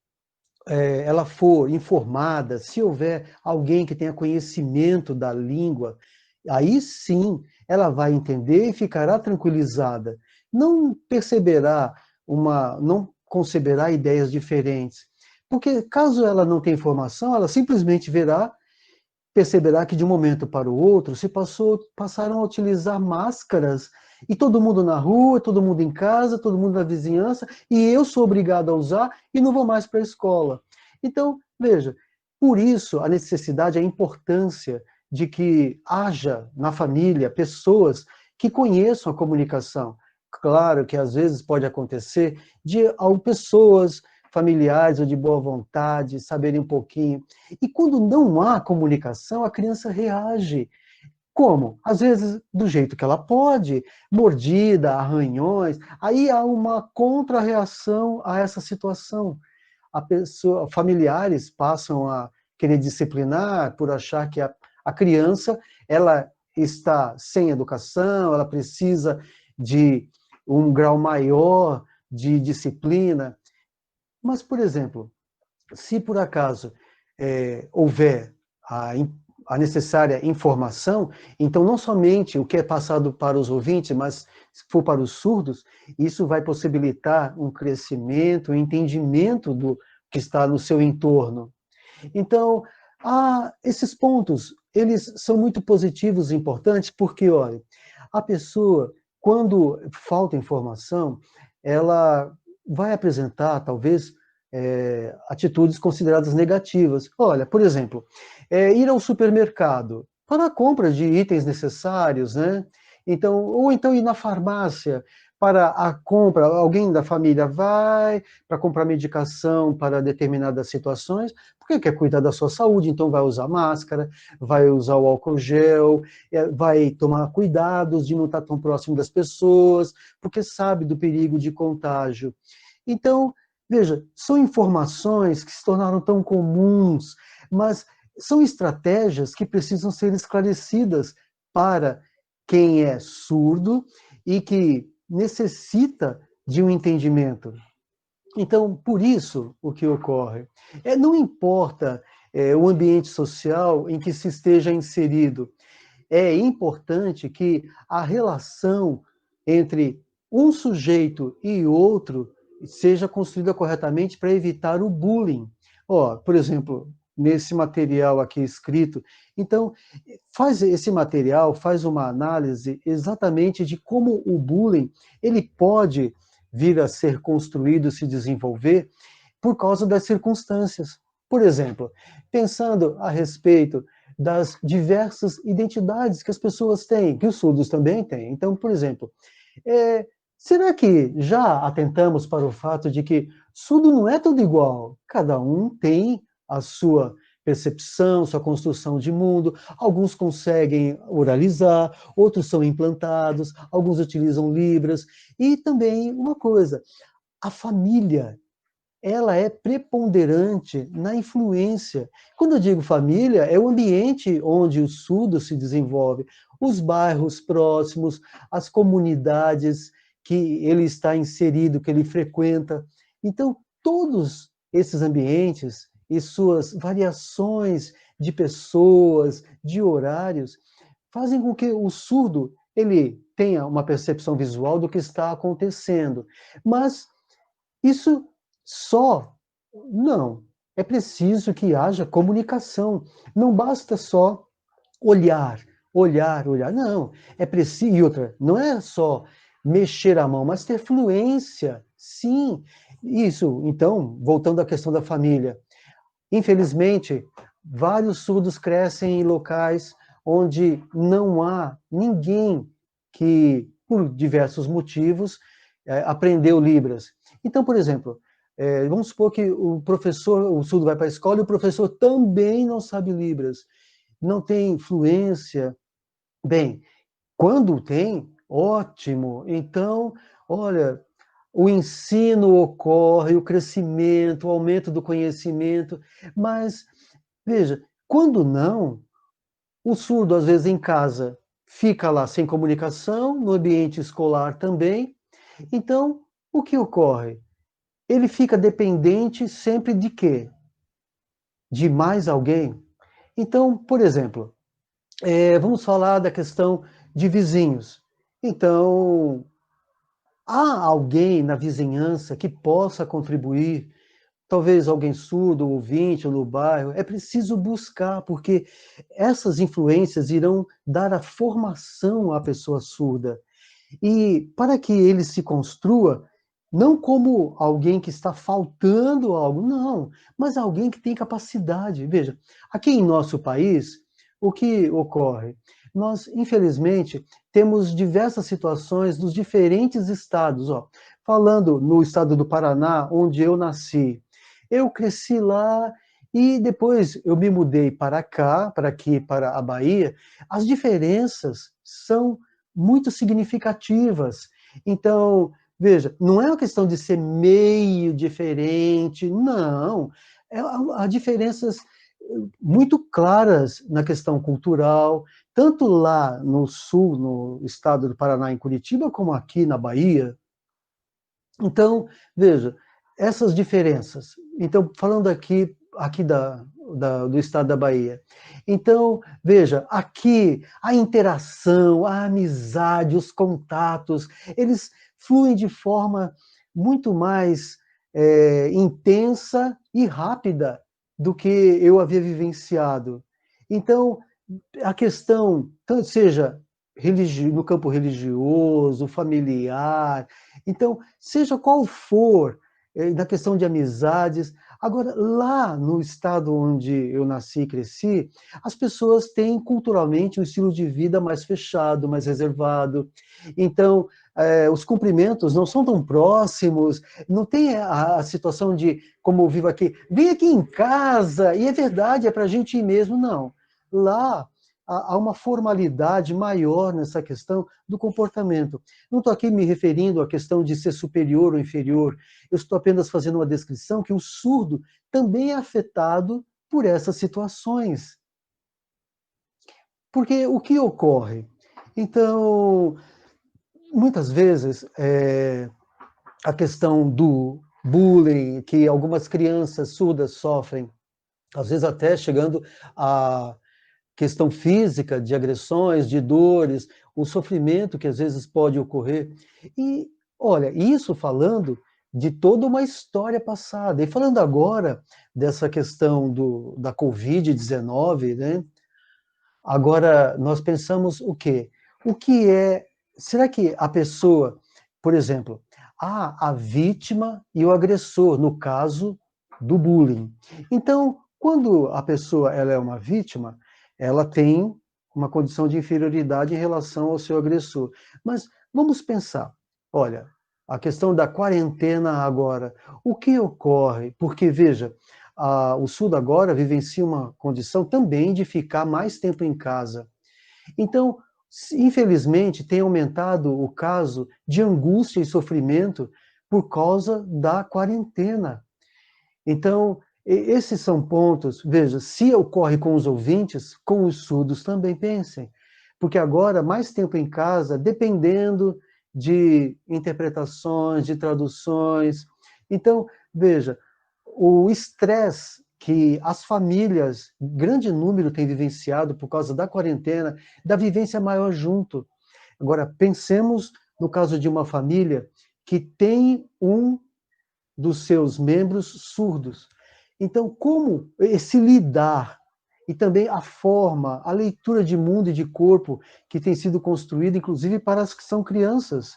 ela for informada, se houver alguém que tenha conhecimento da língua, aí sim ela vai entender e ficará tranquilizada. Não perceberá não conceberá ideias diferentes. Porque caso ela não tenha informação, ela simplesmente perceberá que de um momento para o outro passaram a utilizar máscaras e todo mundo na rua, todo mundo em casa, todo mundo na vizinhança, e eu sou obrigado a usar e não vou mais para a escola. Então, veja, por isso a necessidade, a importância de que haja na família pessoas que conheçam a comunicação. Claro que às vezes pode acontecer de pessoas familiares ou de boa vontade saberem um pouquinho. E quando não há comunicação, a criança reage. Como? Às vezes do jeito que ela pode, mordida, arranhões. Aí há uma contra-reação a essa situação. Familiares passam a querer disciplinar por achar que a criança ela está sem educação, ela precisa de um grau maior de disciplina. Mas, por exemplo, se por acaso houver a necessária informação, então não somente o que é passado para os ouvintes, mas se for para os surdos, isso vai possibilitar um crescimento, um entendimento do que está no seu entorno. Então, esses pontos, eles são muito positivos e importantes, porque, olha, a pessoa, quando falta informação, ela vai apresentar, talvez, atitudes consideradas negativas. Olha, por exemplo, ir ao supermercado para a compra de itens necessários, né? Então, ou então ir na farmácia para a compra, alguém da família vai para comprar medicação para determinadas situações, porque quer cuidar da sua saúde, então vai usar máscara, vai usar o álcool gel, vai tomar cuidados de não estar tão próximo das pessoas, porque sabe do perigo de contágio. Então, veja, são informações que se tornaram tão comuns, mas são estratégias que precisam ser esclarecidas para quem é surdo e que necessita de um entendimento. Então, por isso, o que ocorre? Não importa o ambiente social em que se esteja inserido, é importante que a relação entre um sujeito e outro seja construída corretamente para evitar o bullying. Por exemplo, nesse material aqui escrito. Então, esse material faz uma análise exatamente de como o bullying ele pode vir a ser construído, se desenvolver, por causa das circunstâncias. Por exemplo, pensando a respeito das diversas identidades que as pessoas têm, que os surdos também têm. Então, por exemplo, será que já atentamos para o fato de que surdo não é tudo igual? Cada um tem a sua percepção, sua construção de mundo. Alguns conseguem oralizar, outros são implantados, alguns utilizam libras. E também uma coisa, a família, ela é preponderante na influência. Quando eu digo família, é o ambiente onde o surdo se desenvolve, os bairros próximos, as comunidades que ele está inserido, que ele frequenta. Então, todos esses ambientes e suas variações de pessoas, de horários, fazem com que o surdo ele tenha uma percepção visual do que está acontecendo. Mas isso só não. É preciso que haja comunicação. Não basta só olhar, olhar, olhar. Não. É preciso. E outra, não é só mexer a mão, mas ter fluência. Sim. Isso. Então, voltando à questão da família. Infelizmente, vários surdos crescem em locais onde não há ninguém que, por diversos motivos, aprendeu Libras. Então, por exemplo, vamos supor que o surdo vai para a escola e o professor também não sabe Libras, não tem fluência. Bem, quando tem, ótimo. Então, olha, o ensino ocorre, o crescimento, o aumento do conhecimento, mas, veja, quando não, o surdo, às vezes, em casa, fica lá sem comunicação, no ambiente escolar também. Então, o que ocorre? Ele fica dependente sempre de quê? De mais alguém? Então, por exemplo, vamos falar da questão de vizinhos. Então, há alguém na vizinhança que possa contribuir, talvez alguém surdo, ouvinte, no bairro, é preciso buscar, porque essas influências irão dar a formação à pessoa surda. E para que ele se construa, não como alguém que está faltando algo, não, mas alguém que tem capacidade. Veja, aqui em nosso país, o que ocorre? Nós, infelizmente, temos diversas situações nos diferentes estados. Ó. Falando no estado do Paraná, onde eu nasci, eu cresci lá e depois eu me mudei para cá, para aqui, para a Bahia. As diferenças são muito significativas. Então, veja, não é uma questão de ser meio diferente, não. Há diferenças muito claras na questão cultural, tanto lá no sul, no estado do Paraná, em Curitiba, como aqui na Bahia. Então, veja, essas diferenças. Então, falando aqui do estado da Bahia. Então, veja, aqui a interação, a amizade, os contatos, eles fluem de forma muito mais intensa e rápida do que eu havia vivenciado. Então, a questão, tanto seja no campo religioso, familiar, então, seja qual for, na questão de amizades. Agora, lá no estado onde eu nasci e cresci, as pessoas têm culturalmente um estilo de vida mais fechado, mais reservado. Então, os cumprimentos não são tão próximos, não tem a situação de, como eu vivo aqui, vem aqui em casa, e é verdade, é para a gente ir mesmo, não. Lá, há uma formalidade maior nessa questão do comportamento. Não estou aqui me referindo à questão de ser superior ou inferior, eu estou apenas fazendo uma descrição que o surdo também é afetado por essas situações. Porque o que ocorre? Então, muitas vezes, a questão do bullying que algumas crianças surdas sofrem, às vezes até chegando a questão física, de agressões, de dores, o sofrimento que às vezes pode ocorrer. E, olha, isso falando de toda uma história passada. E falando agora dessa questão da Covid-19, né? Agora, nós pensamos o quê? O que é... Será que a pessoa, por exemplo, há a vítima e o agressor, no caso do bullying. Então, quando a pessoa ela é uma vítima, ela tem uma condição de inferioridade em relação ao seu agressor. Mas vamos pensar, olha, a questão da quarentena agora, o que ocorre? Porque, veja, o surdo agora vivencia uma condição também de ficar mais tempo em casa. Então, infelizmente, tem aumentado o caso de angústia e sofrimento por causa da quarentena. Então, esses são pontos, veja, se ocorre com os ouvintes, com os surdos também pensem. Porque agora, mais tempo em casa, dependendo de interpretações, de traduções. Então, veja, o estresse que as famílias, grande número, tem vivenciado por causa da quarentena, da vivência maior junto. Agora, pensemos no caso de uma família que tem um dos seus membros surdos. Então, como esse lidar e também a forma, a leitura de mundo e de corpo que tem sido construída, inclusive para as que são crianças.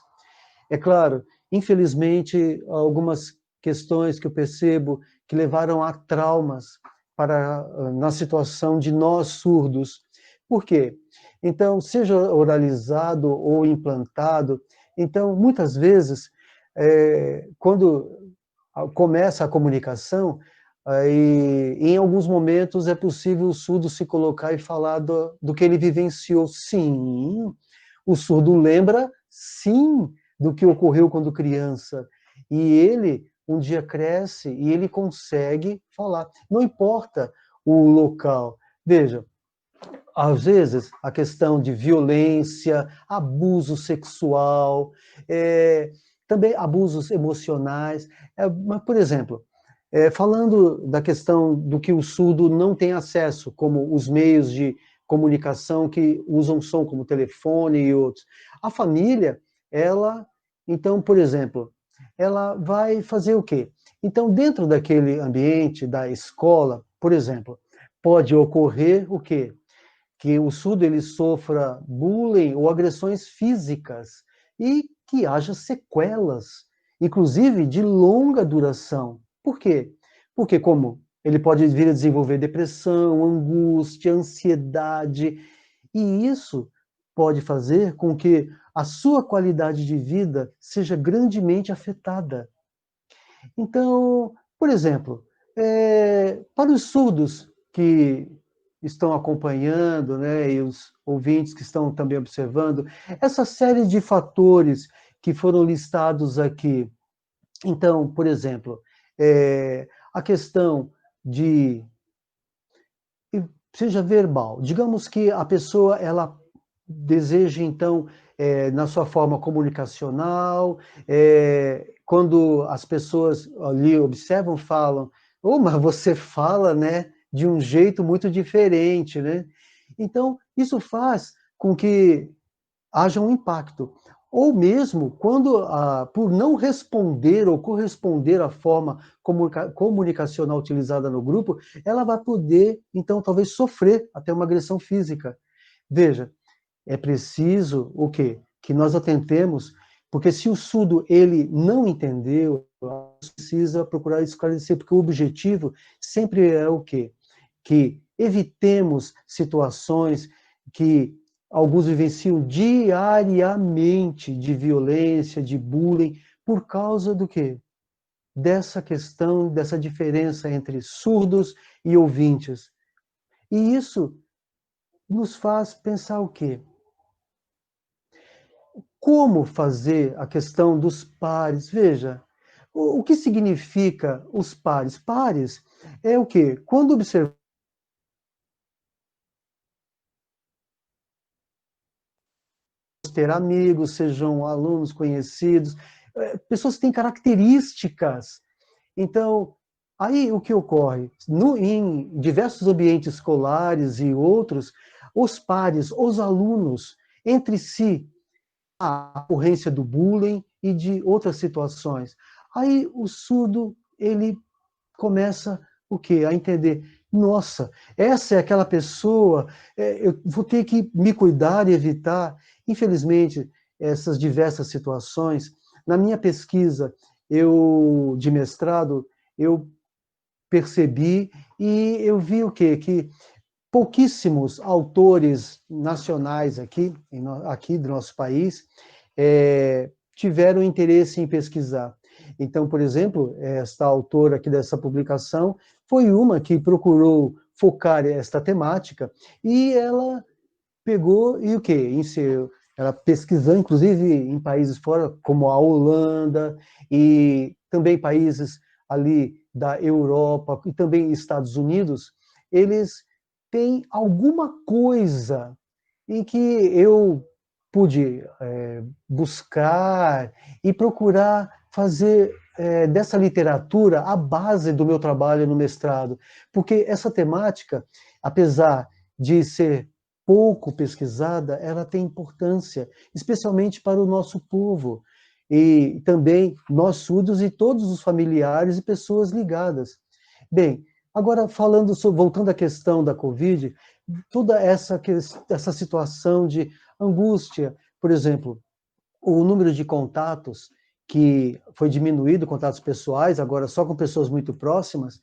É claro, infelizmente, algumas questões que eu percebo que levaram a traumas na situação de nós surdos. Por quê? Então, seja oralizado ou implantado, então, muitas vezes, quando começa a comunicação, e em alguns momentos é possível o surdo se colocar e falar do que ele vivenciou. Sim, o surdo lembra, sim, do que ocorreu quando criança. E ele, um dia cresce e ele consegue falar. Não importa o local. Veja, às vezes, a questão de violência, abuso sexual, também abusos emocionais. Mas, por exemplo, falando da questão do que o surdo não tem acesso, como os meios de comunicação que usam som, como telefone e outros. A família, ela, então, por exemplo, ela vai fazer o quê? Então, dentro daquele ambiente da escola, por exemplo, pode ocorrer o quê? Que o surdo ele sofra bullying ou agressões físicas e que haja sequelas, inclusive de longa duração. Por quê? Porque como ele pode vir a desenvolver depressão, angústia, ansiedade, e isso pode fazer com que a sua qualidade de vida seja grandemente afetada. Então, por exemplo, para os surdos que estão acompanhando, né, e os ouvintes que estão também observando, essa série de fatores que foram listados aqui. Então, por exemplo, a questão de seja verbal. Digamos que a pessoa ela deseja então na sua forma comunicacional, quando as pessoas ali observam, falam, oh, mas você fala, né, de um jeito muito diferente, né? Então, isso faz com que haja um impacto. Ou mesmo quando, por não responder ou corresponder à forma comunicacional utilizada no grupo, ela vai poder, então, talvez sofrer até uma agressão física. Veja, é preciso o quê? Que nós atentemos, porque se o surdo ele não entendeu, precisa procurar esclarecer, porque o objetivo sempre é o quê? Que evitemos situações que alguns vivenciam diariamente de violência, de bullying, por causa do quê? Dessa questão, dessa diferença entre surdos e ouvintes. E isso nos faz pensar o quê? Como fazer a questão dos pares? Veja, o que significa os pares? Pares é o quê? Quando observamos ter amigos, sejam alunos conhecidos, pessoas que têm características. Então, aí o que ocorre? Em diversos ambientes escolares e outros, os pares, os alunos, entre si, a ocorrência do bullying e de outras situações. Aí o surdo, ele começa o quê? A entender, nossa, essa é aquela pessoa, eu vou ter que me cuidar e evitar. Infelizmente, essas diversas situações, na minha pesquisa de mestrado, eu percebi e eu vi o quê? Que pouquíssimos autores nacionais aqui do nosso país tiveram interesse em pesquisar. Então, por exemplo, esta autora aqui dessa publicação foi uma que procurou focar esta temática e ela pegou e o quê? Ela pesquisou, inclusive, em países fora, como a Holanda e também países ali da Europa e também Estados Unidos, eles têm alguma coisa em que eu pude buscar e procurar fazer dessa literatura a base do meu trabalho no mestrado, porque essa temática, apesar de ser pouco pesquisada, ela tem importância, especialmente para o nosso povo, e também nós surdos e todos os familiares e pessoas ligadas. Bem, agora voltando à questão da Covid, toda essa situação de angústia, por exemplo, o número de contatos que foi diminuído, contatos pessoais, agora só com pessoas muito próximas,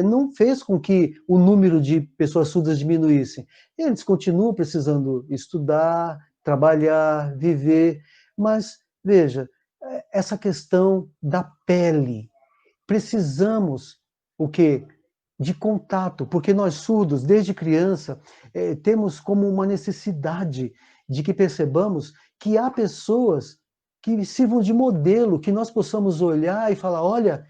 não fez com que o número de pessoas surdas diminuísse. Eles continuam precisando estudar, trabalhar, viver, mas, veja, essa questão da pele, precisamos o quê? De contato, porque nós surdos, desde criança, temos como uma necessidade de que percebamos que há pessoas que sirvam de modelo, que nós possamos olhar e falar, olha,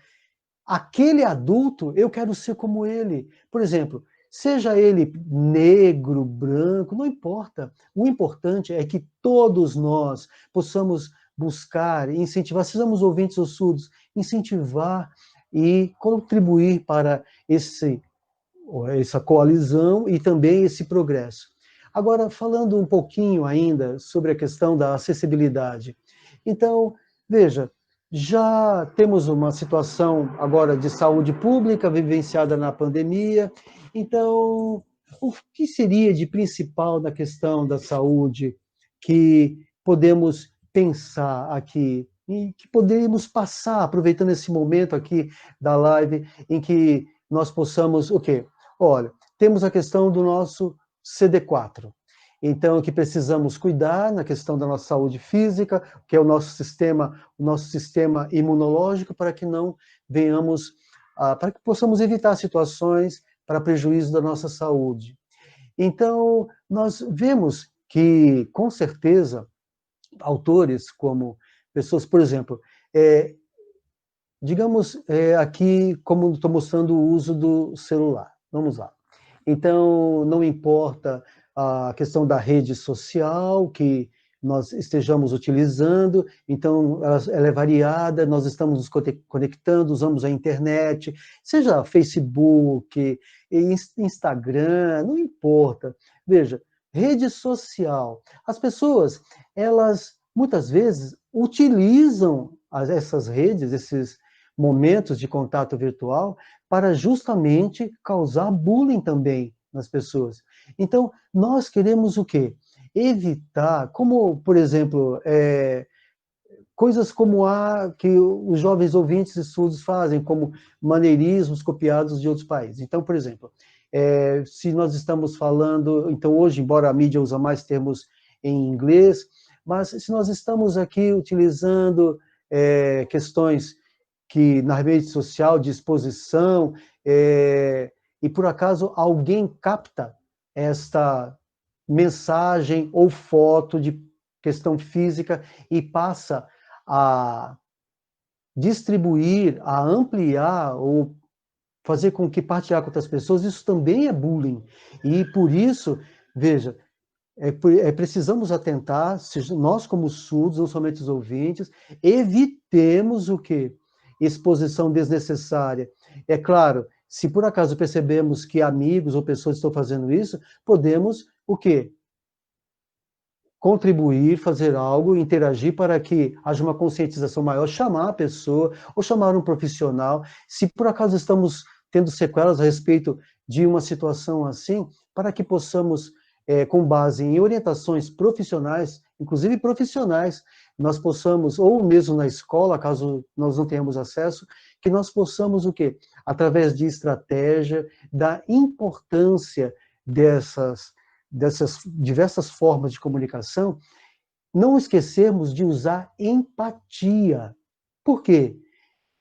aquele adulto, eu quero ser como ele. Por exemplo, seja ele negro, branco, não importa. O importante é que todos nós possamos buscar e incentivar, sejamos ouvintes ou surdos, incentivar e contribuir para essa coalizão e também esse progresso. Agora, falando um pouquinho ainda sobre a questão da acessibilidade. Então, veja, já temos uma situação agora de saúde pública vivenciada na pandemia, então, o que seria de principal na questão da saúde que podemos pensar aqui e que poderíamos passar, aproveitando esse momento aqui da live, em que nós possamos, o quê? Olha, temos a questão do nosso CD4. Então, que precisamos cuidar na questão da nossa saúde física, que é o nosso sistema imunológico, para que não venhamos, para que possamos evitar situações para prejuízo da nossa saúde. Então, nós vemos que, com certeza, autores como pessoas, por exemplo, digamos aqui, como estou mostrando o uso do celular. Vamos lá. Então, não importa a questão da rede social que nós estejamos utilizando, então ela é variada, nós estamos nos conectando, usamos a internet, seja Facebook, Instagram, não importa. Veja, rede social. As pessoas, elas muitas vezes utilizam essas redes, esses momentos de contato virtual, para justamente causar bullying também nas pessoas. Então, nós queremos o quê? Evitar, como, por exemplo, coisas como que os jovens ouvintes e surdos fazem, como maneirismos copiados de outros países. Então, por exemplo, se nós estamos falando, então hoje, embora a mídia usa mais termos em inglês, mas se nós estamos aqui utilizando questões que na rede social de exposição, e por acaso alguém capta esta mensagem ou foto de questão física e passa a distribuir, a ampliar ou fazer com que partilhar com outras pessoas, isso também é bullying. E por isso, veja, precisamos atentar, nós como surdos, não somente os ouvintes, evitemos o quê? Exposição desnecessária. É claro, se por acaso percebemos que amigos ou pessoas estão fazendo isso, podemos o quê? contribuir, fazer algo, interagir para que haja uma conscientização maior, chamar a pessoa ou chamar um profissional. Se por acaso estamos tendo sequelas a respeito de uma situação assim, para que possamos, com base em orientações profissionais, inclusive profissionais, nós possamos, ou mesmo na escola, caso nós não tenhamos acesso, que nós possamos o quê? Através de estratégia, da importância dessas diversas formas de comunicação, não esquecermos de usar empatia. Por quê?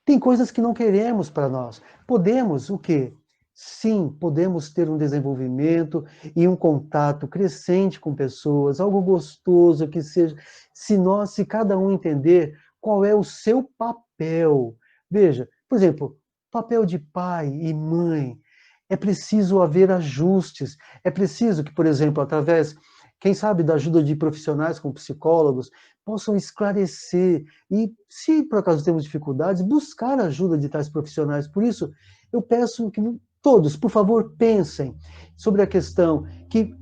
Tem coisas que não queremos para nós. Podemos o quê? Sim, podemos ter um desenvolvimento e um contato crescente com pessoas, algo gostoso que seja, se cada um entender qual é o seu papel. Veja, por exemplo, papel de pai e mãe. É preciso haver ajustes. É preciso que, por exemplo, através, quem sabe, da ajuda de profissionais como psicólogos, possam esclarecer e, se por acaso temos dificuldades, buscar a ajuda de tais profissionais. Por isso, eu peço que todos, por favor, pensem sobre a questão que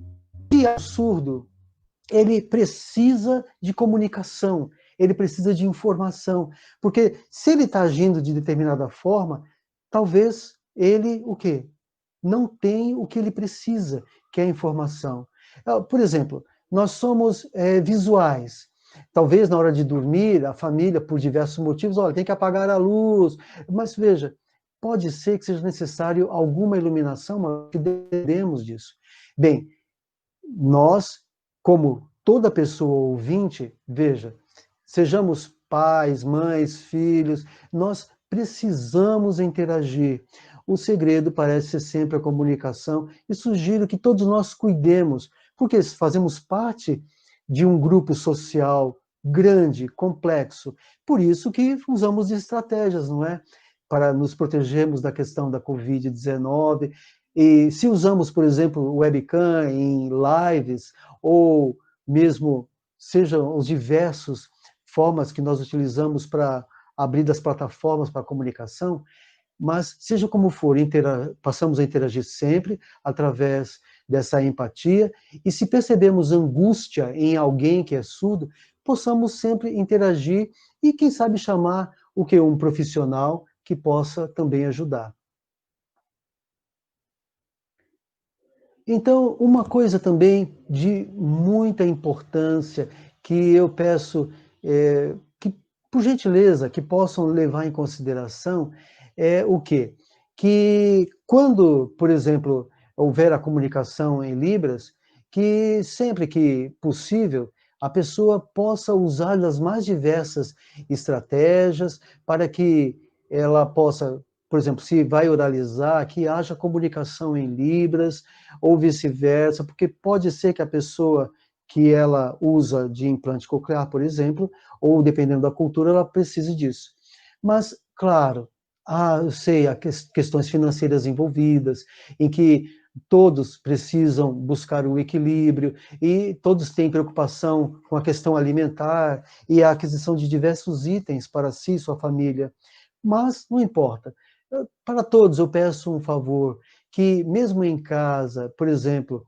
o absurdo, ele precisa de comunicação, ele precisa de informação, porque se ele está agindo de determinada forma, talvez ele, o quê? Não tem o que ele precisa, que é a informação. Por exemplo, nós somos visuais. Talvez na hora de dormir, a família, por diversos motivos, olha, tem que apagar a luz. Mas veja, pode ser que seja necessário alguma iluminação, mas que dependemos disso. Bem, nós, como toda pessoa ouvinte, veja, sejamos pais, mães, filhos, nós precisamos interagir. O segredo parece ser sempre a comunicação e sugiro que todos nós cuidemos, porque fazemos parte de um grupo social grande, complexo. Por isso que usamos de estratégias, não é? Para nos protegermos da questão da Covid-19. E se usamos, por exemplo, o webcam em lives, ou mesmo sejam os diversos formas que nós utilizamos para abrir das plataformas para comunicação, mas seja como for, passamos a interagir sempre através dessa empatia, e se percebemos angústia em alguém que é surdo, possamos sempre interagir e, quem sabe, chamar o que um profissional que possa também ajudar. Então, uma coisa também de muita importância que eu peço que, por gentileza, que possam levar em consideração é o quê? Que quando, por exemplo, houver a comunicação em Libras, que sempre que possível a pessoa possa usar das mais diversas estratégias para que ela possa, por exemplo, se vai oralizar, que haja comunicação em Libras, ou vice-versa, porque pode ser que a pessoa que ela usa de implante coclear, por exemplo, ou dependendo da cultura, ela precise disso. Mas, claro, eu sei, há questões financeiras envolvidas, em que todos precisam buscar o equilíbrio e todos têm preocupação com a questão alimentar e a aquisição de diversos itens para si e sua família. Mas não importa. Para todos eu peço um favor, que mesmo em casa, por exemplo,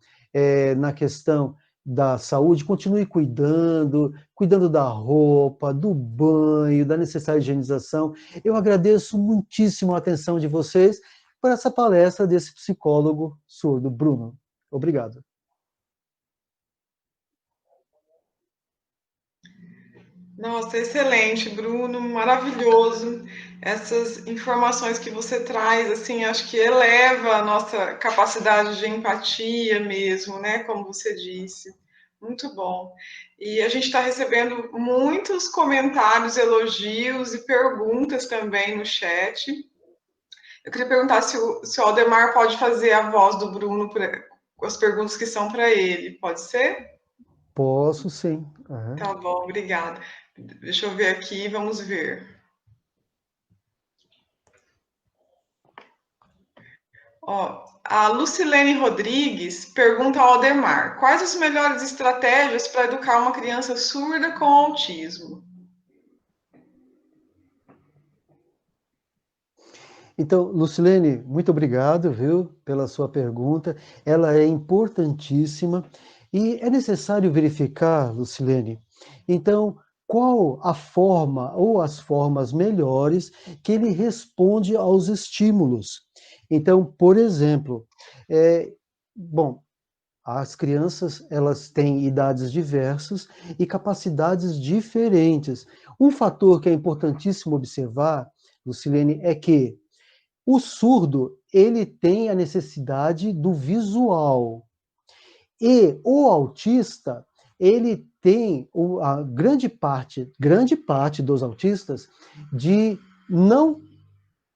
na questão da saúde, continue cuidando da roupa, do banho, da necessária higienização. Eu agradeço muitíssimo a atenção de vocês por essa palestra desse psicólogo surdo, Bruno. Obrigado. Nossa, excelente, Bruno, maravilhoso. Essas informações que você traz, assim, acho que eleva a nossa capacidade de empatia mesmo, né? Como você disse. Muito bom. E a gente está recebendo muitos comentários, elogios e perguntas também no chat. Eu queria perguntar se o Aldemar pode fazer a voz do Bruno com as perguntas que são para ele. Pode ser? Posso, sim. Tá bom, obrigada. Deixa eu ver aqui, vamos ver. Ó, a Lucilene Rodrigues pergunta ao Aldemar: quais as melhores estratégias para educar uma criança surda com autismo? Então, Lucilene, muito obrigado, viu, pela sua pergunta. Ela é importantíssima E é necessário verificar, Lucilene, então, qual a forma ou as formas melhores que ele responde aos estímulos. Então, por exemplo, bom, as crianças, elas têm idades diversas e capacidades diferentes. Um fator que é importantíssimo observar, Lucilene, é que o surdo, ele tem a necessidade do visual. E o autista, ele tem a grande parte dos autistas de não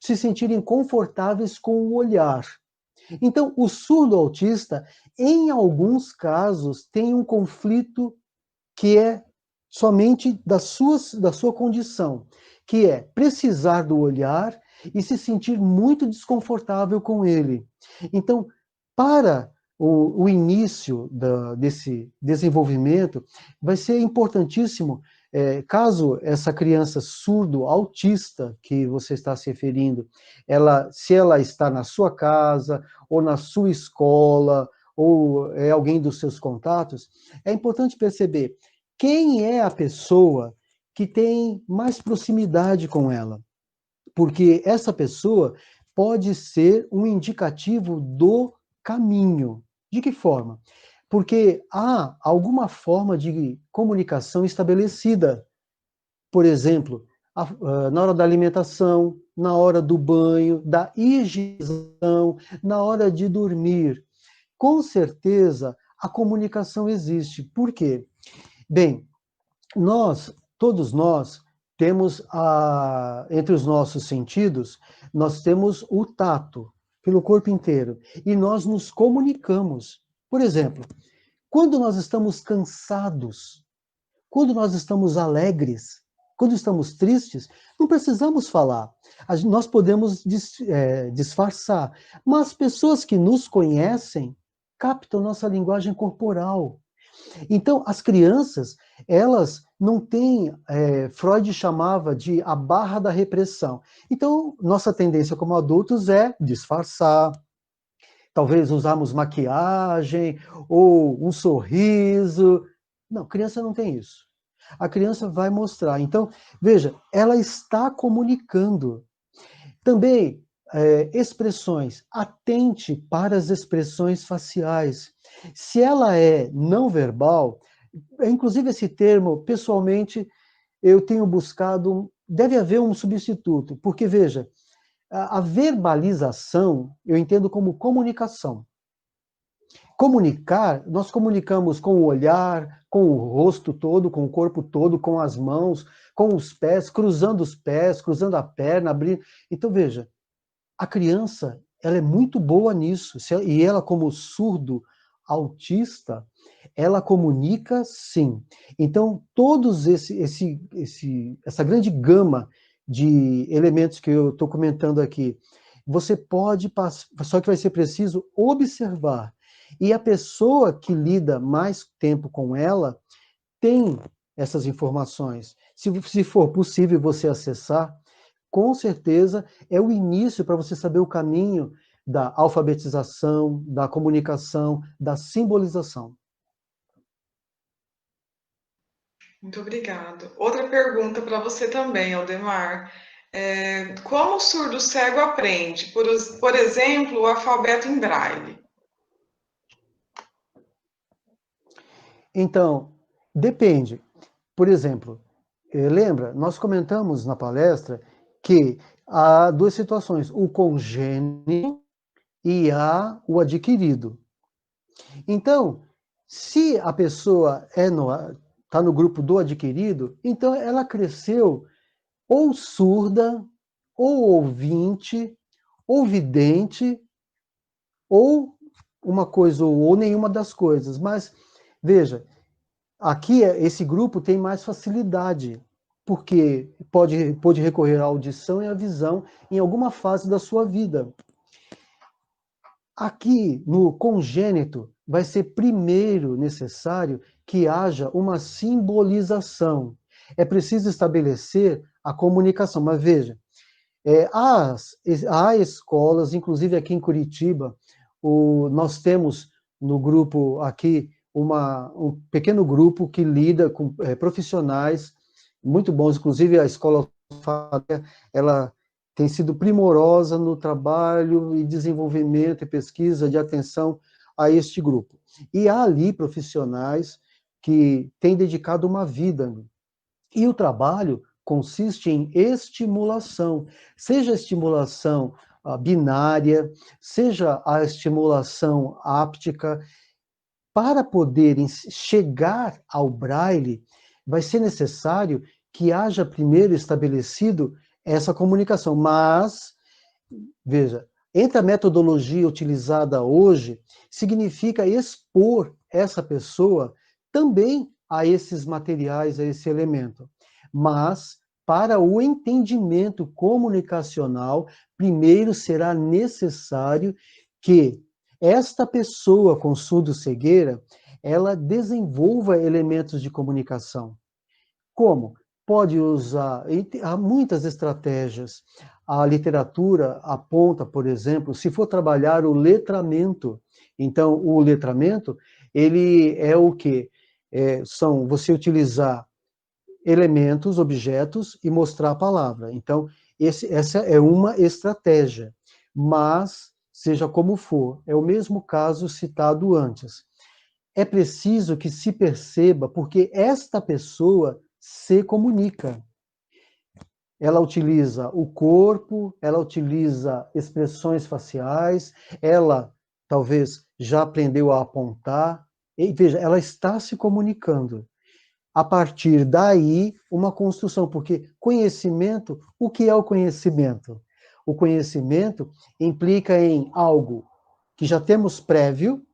se sentirem confortáveis com o olhar. Então, o surdo autista, em alguns casos, tem um conflito que é somente da sua condição, que é precisar do olhar e se sentir muito desconfortável com ele. Então, para o início desse desenvolvimento, vai ser importantíssimo, caso essa criança surdo-autista que você está se referindo, se ela está na sua casa, ou na sua escola, ou é alguém dos seus contatos, é importante perceber quem é a pessoa que tem mais proximidade com ela, porque essa pessoa pode ser um indicativo do caminho. De que forma? Porque há alguma forma de comunicação estabelecida. Por exemplo, na hora da alimentação, na hora do banho, da higienização, na hora de dormir. Com certeza, a comunicação existe. Por quê? Bem, todos nós, temos entre os nossos sentidos, nós temos o tato pelo corpo inteiro e nós nos comunicamos. Por exemplo, quando nós estamos cansados, quando nós estamos alegres, quando estamos tristes, não precisamos falar. Nós podemos disfarçar, mas pessoas que nos conhecem captam nossa linguagem corporal. Então, as crianças, elas não têm, Freud chamava de a barra da repressão. Então, nossa tendência como adultos é disfarçar, talvez usarmos maquiagem ou um sorriso. Não, criança não tem isso. A criança vai mostrar. Então, veja, ela está comunicando. Também, expressões. Atente para as expressões faciais. Se ela é não verbal, inclusive esse termo, pessoalmente, eu tenho buscado, deve haver um substituto, porque, veja, a verbalização eu entendo como comunicação. Comunicar, nós comunicamos com o olhar, com o rosto todo, com o corpo todo, com as mãos, com os pés, cruzando a perna, abrindo. Então, veja, a criança, ela é muito boa nisso, e ela, como surdo autista, ela comunica sim. Então, essa grande gama de elementos que eu estou comentando aqui, você pode passar, só que vai ser preciso observar. E a pessoa que lida mais tempo com ela tem essas informações. Se for possível você acessar, com certeza é o início para você saber o caminho da alfabetização, da comunicação, da simbolização. Muito obrigado. Outra pergunta para você também, Aldemar. Como o surdo cego aprende? Por exemplo, o alfabeto em braille. Então, depende. Por exemplo, lembra, nós comentamos na palestra que há duas situações, o congênito e há o adquirido. Então, se a pessoa está no grupo do adquirido, então ela cresceu ou surda, ou ouvinte, ou vidente, ou uma coisa ou nenhuma das coisas. Mas, veja, aqui esse grupo tem mais facilidade, porque pode recorrer à audição e à visão em alguma fase da sua vida. Aqui, no congênito, vai ser primeiro necessário que haja uma simbolização. É preciso estabelecer a comunicação. Mas veja, há escolas, inclusive aqui em Curitiba, nós temos no grupo aqui um pequeno grupo que lida com profissionais muito bons, inclusive a escola ela tem sido primorosa no trabalho e desenvolvimento e pesquisa de atenção a este grupo. E há ali profissionais que têm dedicado uma vida. E o trabalho consiste em estimulação, seja a estimulação binária, seja a estimulação áptica. Para poderem chegar ao braille, vai ser necessário que haja primeiro estabelecido essa comunicação. Mas, veja, entre a metodologia utilizada hoje, significa expor essa pessoa também a esses materiais, a esse elemento. Mas, para o entendimento comunicacional, primeiro será necessário que esta pessoa com surdo-cegueira, ela desenvolva elementos de comunicação. Como? Pode usar, há muitas estratégias. A literatura aponta, por exemplo, se for trabalhar o letramento. Então, o letramento, ele é o quê? São você utilizar elementos, objetos e mostrar a palavra. Então, essa é uma estratégia. Mas, seja como for, é o mesmo caso citado antes. É preciso que se perceba porque esta pessoa se comunica. Ela utiliza o corpo, ela utiliza expressões faciais, ela talvez já aprendeu a apontar. E veja, ela está se comunicando. A partir daí, uma construção, porque conhecimento, o que é o conhecimento? O conhecimento implica em algo que já temos prévio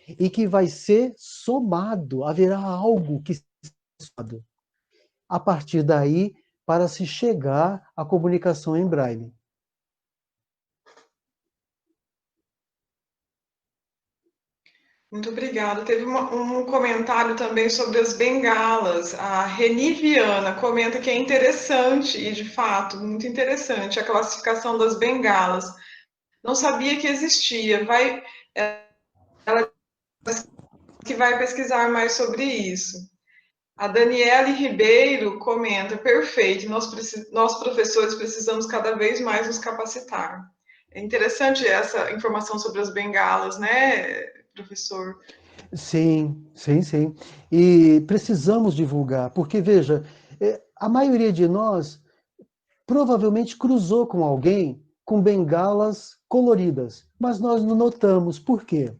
e que vai ser somado, haverá algo que somado. A partir daí, para se chegar à comunicação em braille. Muito obrigada. Teve um comentário também sobre as bengalas. A Reni Viana comenta que é interessante, e de fato, muito interessante, a classificação das bengalas. Não sabia que existia. Ela disse que vai pesquisar mais sobre isso. A Daniele Ribeiro comenta, perfeito, nós professores precisamos cada vez mais nos capacitar. É interessante essa informação sobre as bengalas, né, professor? Sim, sim, sim. E precisamos divulgar, porque, veja, a maioria de nós provavelmente cruzou com alguém com bengalas coloridas, mas nós não notamos. Por quê?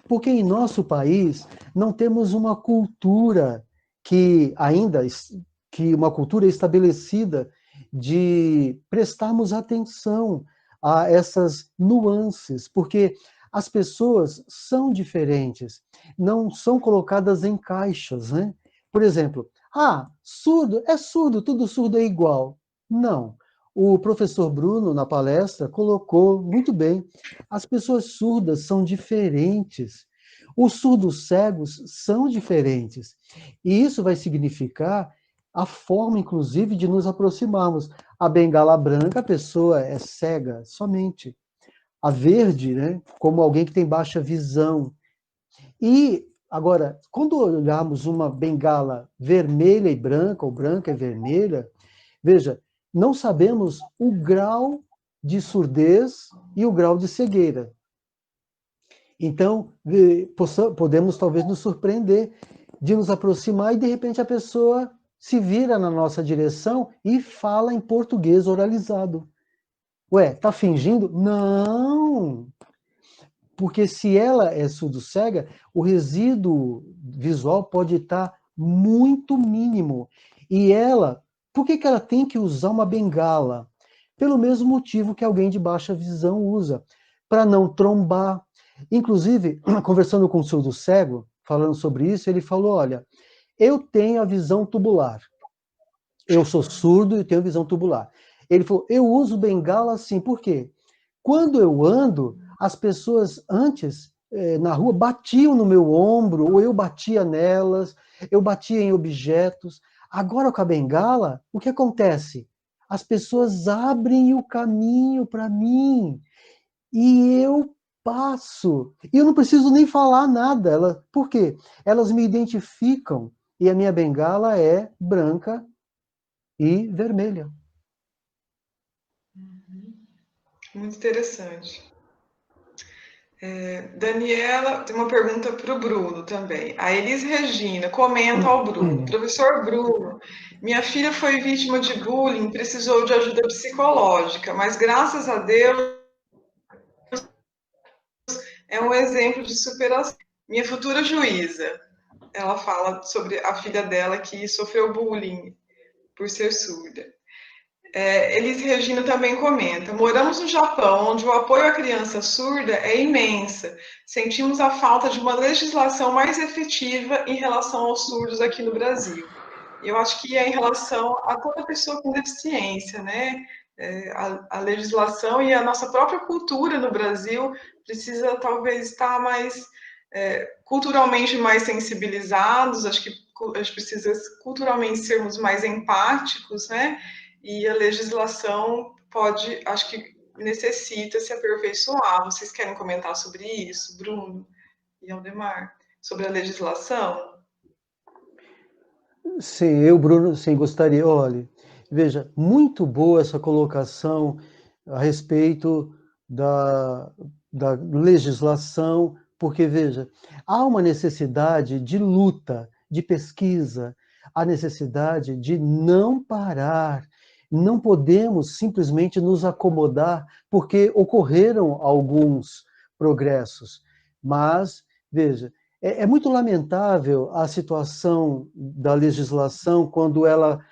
Porque em nosso país não temos uma cultura que ainda que uma cultura estabelecida de prestarmos atenção a essas nuances, porque as pessoas são diferentes, não são colocadas em caixas, né? Por exemplo, surdo é surdo, tudo surdo é igual. Não. O professor Bruno, na palestra, colocou muito bem. As pessoas surdas são diferentes. Os surdos cegos são diferentes. E isso vai significar a forma, inclusive, de nos aproximarmos. A bengala branca, a pessoa é cega somente. A verde, né, como alguém que tem baixa visão. E, agora, quando olharmos uma bengala vermelha e branca, ou branca e vermelha, veja, não sabemos o grau de surdez e o grau de cegueira. Então, podemos talvez nos surpreender de nos aproximar e, de repente, a pessoa se vira na nossa direção e fala em português oralizado. Ué, tá fingindo? Não! Porque se ela é surdo-cega, o resíduo visual pode estar muito mínimo. E ela, por que ela tem que usar uma bengala? Pelo mesmo motivo que alguém de baixa visão usa, para não trombar. Inclusive, conversando com um surdo-cego, falando sobre isso, ele falou, olha, eu tenho a visão tubular. Eu sou surdo e tenho visão tubular. Ele falou, eu uso bengala assim, por quê? Quando eu ando, as pessoas antes, na rua, batiam no meu ombro, ou eu batia nelas, eu batia em objetos. Agora, com a bengala, o que acontece? As pessoas abrem o caminho para mim. E eu passo. E eu não preciso nem falar nada. Por quê? Elas me identificam. E a minha bengala é branca e vermelha. Muito interessante. Daniela, tem uma pergunta para o Bruno também. A Elis Regina comenta ao Bruno: Professor Bruno, minha filha foi vítima de bullying, precisou de ajuda psicológica, mas graças a Deus é um exemplo de superação. Minha futura juíza, ela fala sobre a filha dela que sofreu bullying por ser surda. Elis Regina também comenta: moramos no Japão, onde o apoio à criança surda é imensa. Sentimos a falta de uma legislação mais efetiva em relação aos surdos aqui no Brasil. Eu acho que é em relação a toda pessoa com deficiência, né? A legislação e a nossa própria cultura no Brasil precisa talvez estar mais culturalmente mais sensibilizados. Acho que a gente precisa culturalmente sermos mais empáticos, né? E a legislação pode, acho que necessita se aperfeiçoar. Vocês querem comentar sobre isso, Bruno e Aldemar? Sobre a legislação? Sim, eu, Bruno, sim, gostaria. Olha, veja, muito boa essa colocação a respeito da legislação, porque, veja, há uma necessidade de luta, de pesquisa, há necessidade de não parar. Não podemos simplesmente nos acomodar, porque ocorreram alguns progressos. Mas, veja, é muito lamentável a situação da legislação quando ela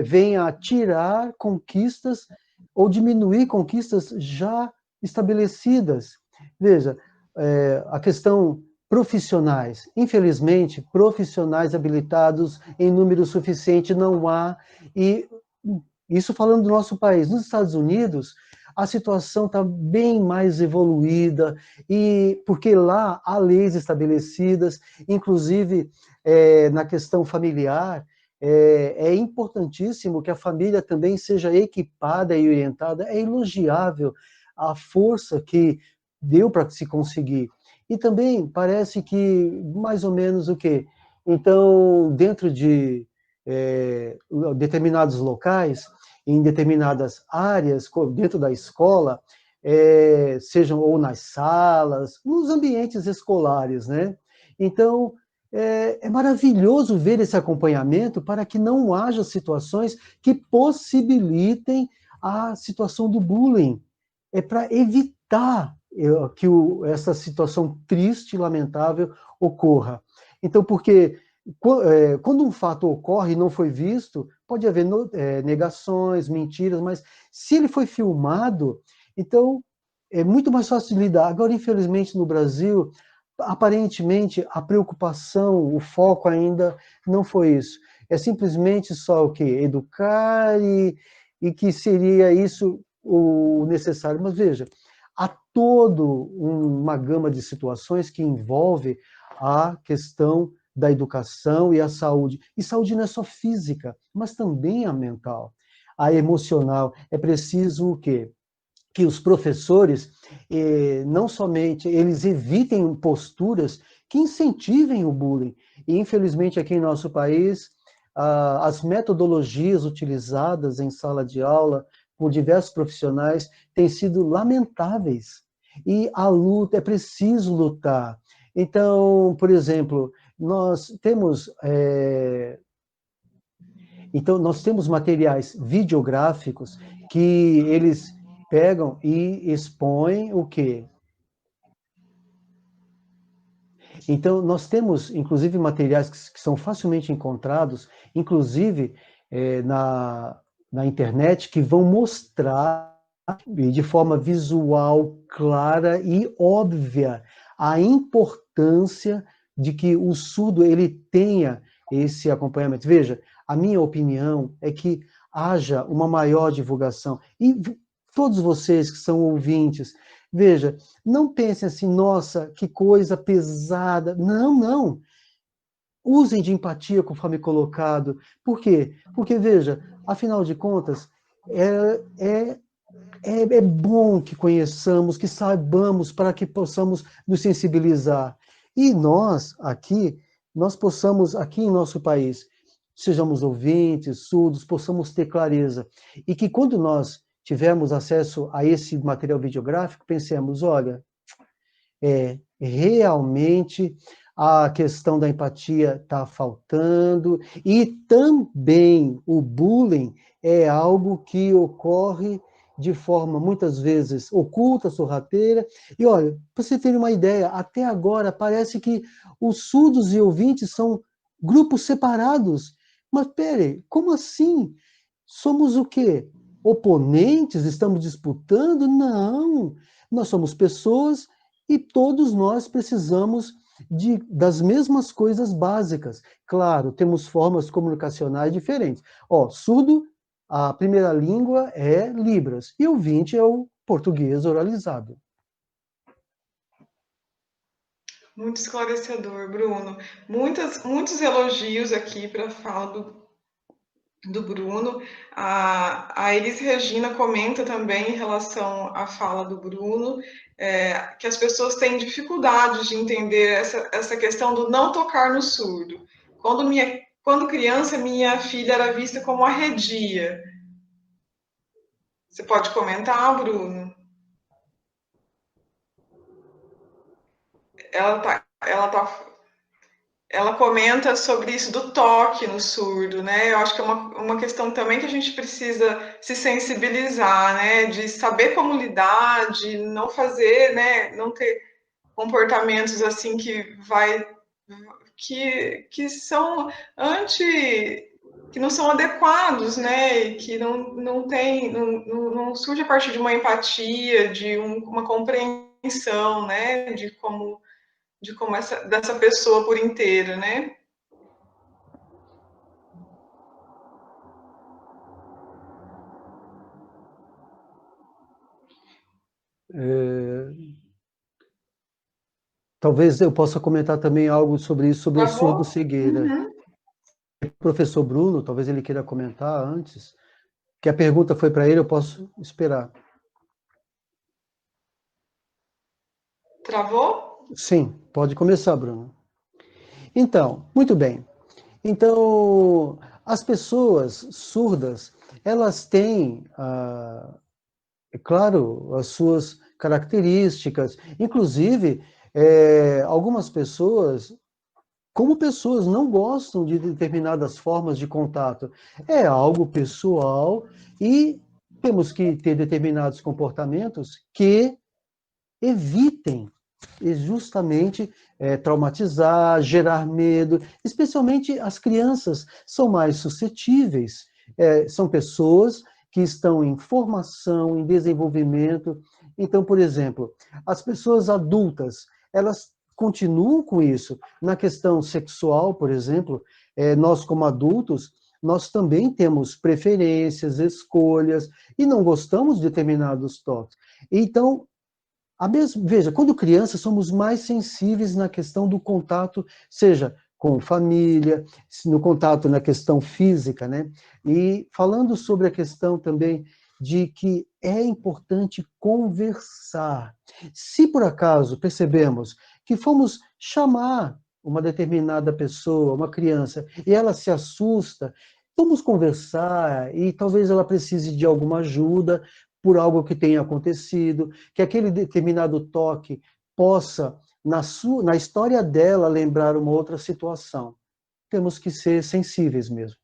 vem a tirar conquistas ou diminuir conquistas já estabelecidas. Veja, a questão profissionais. Infelizmente, profissionais habilitados em número suficiente não há, e isso falando do nosso país. Nos Estados Unidos, a situação está bem mais evoluída, e porque lá há leis estabelecidas, inclusive na questão familiar, é importantíssimo que a família também seja equipada e orientada. É elogiável a força que deu para se conseguir. E também parece que, mais ou menos o quê? Então, dentro de determinados locais, em determinadas áreas, dentro da escola, sejam ou nas salas, nos ambientes escolares, né? Então, é maravilhoso ver esse acompanhamento para que não haja situações que possibilitem a situação do bullying. É para evitar que essa situação triste e lamentável ocorra. Então, porque quando um fato ocorre e não foi visto, pode haver negações, mentiras, mas se ele foi filmado, então é muito mais fácil de lidar. Agora, infelizmente, no Brasil, aparentemente, a preocupação, o foco ainda não foi isso. É simplesmente só o quê? Educar e que seria isso o necessário. Mas veja, há toda uma gama de situações que envolve a questão da educação e a saúde. E saúde não é só física, mas também a mental, a emocional. É preciso o quê? Que os professores, não somente, eles evitem posturas que incentivem o bullying. E, infelizmente, aqui em nosso país, as metodologias utilizadas em sala de aula por diversos profissionais têm sido lamentáveis. E a luta, é preciso lutar. Então, por exemplo, nós temos materiais videográficos que eles pegam e expõem o quê? Então, nós temos, inclusive, materiais que são facilmente encontrados, inclusive na internet, que vão mostrar de forma visual, clara e óbvia a importância de que o surdo ele tenha esse acompanhamento. Veja, a minha opinião é que haja uma maior divulgação. E todos vocês que são ouvintes, veja, não pensem assim, nossa, que coisa pesada. Não, não. Usem de empatia, conforme colocado. Por quê? Porque, veja, afinal de contas, é é bom que conheçamos, que saibamos, para que possamos nos sensibilizar. E nós possamos, aqui em nosso país, sejamos ouvintes, surdos, possamos ter clareza. E que quando nós tivermos acesso a esse material videográfico, pensemos, olha, realmente a questão da empatia está faltando, e também o bullying é algo que ocorre de forma, muitas vezes, oculta, sorrateira. E olha, para você ter uma ideia, até agora parece que os surdos e ouvintes são grupos separados. Mas peraí, como assim? Somos o quê? Oponentes? Estamos disputando? Não! Nós somos pessoas e todos nós precisamos das mesmas coisas básicas. Claro, temos formas comunicacionais diferentes. Ó, surdo, a primeira língua é Libras, e ouvinte é o português oralizado. Muito esclarecedor, Bruno. Muitos elogios aqui para a fala do Bruno. A Elis Regina comenta também em relação à fala do Bruno, que as pessoas têm dificuldade de entender essa questão do não tocar no surdo. Quando criança, minha filha era vista como arredia. Você pode comentar, Bruno? Ela comenta sobre isso do toque no surdo, né? Eu acho que é uma questão também que a gente precisa se sensibilizar, né? De saber como lidar, de não fazer, né? Não ter comportamentos assim que são que não são adequados, né? E que não surge a partir de uma empatia, de uma compreensão, né? De como dessa pessoa por inteira, né? Talvez eu possa comentar também algo sobre isso, sobre a Travou? surdo-cegueira. Uhum. O professor Bruno, talvez ele queira comentar antes, que a pergunta foi para ele, eu posso esperar. Travou? Sim, pode começar, Bruno. Então, muito bem. Então, as pessoas surdas, elas têm, é claro, as suas características. Inclusive, algumas pessoas, como pessoas, não gostam de determinadas formas de contato. É algo pessoal e temos que ter determinados comportamentos que evitem justamente traumatizar, gerar medo, especialmente as crianças são mais suscetíveis, são pessoas que estão em formação, em desenvolvimento. Então, por exemplo, as pessoas adultas, elas continuam com isso. Na questão sexual, por exemplo, nós como adultos, nós também temos preferências, escolhas, e não gostamos de determinados toques. Então, veja, quando criança, somos mais sensíveis na questão do contato, seja com família, no contato na questão física, né? E falando sobre a questão também de que é importante conversar. Se por acaso percebemos que fomos chamar uma determinada pessoa, uma criança, e ela se assusta, vamos conversar e talvez ela precise de alguma ajuda por algo que tenha acontecido, que aquele determinado toque possa, na história dela, lembrar uma outra situação. Temos que ser sensíveis mesmo.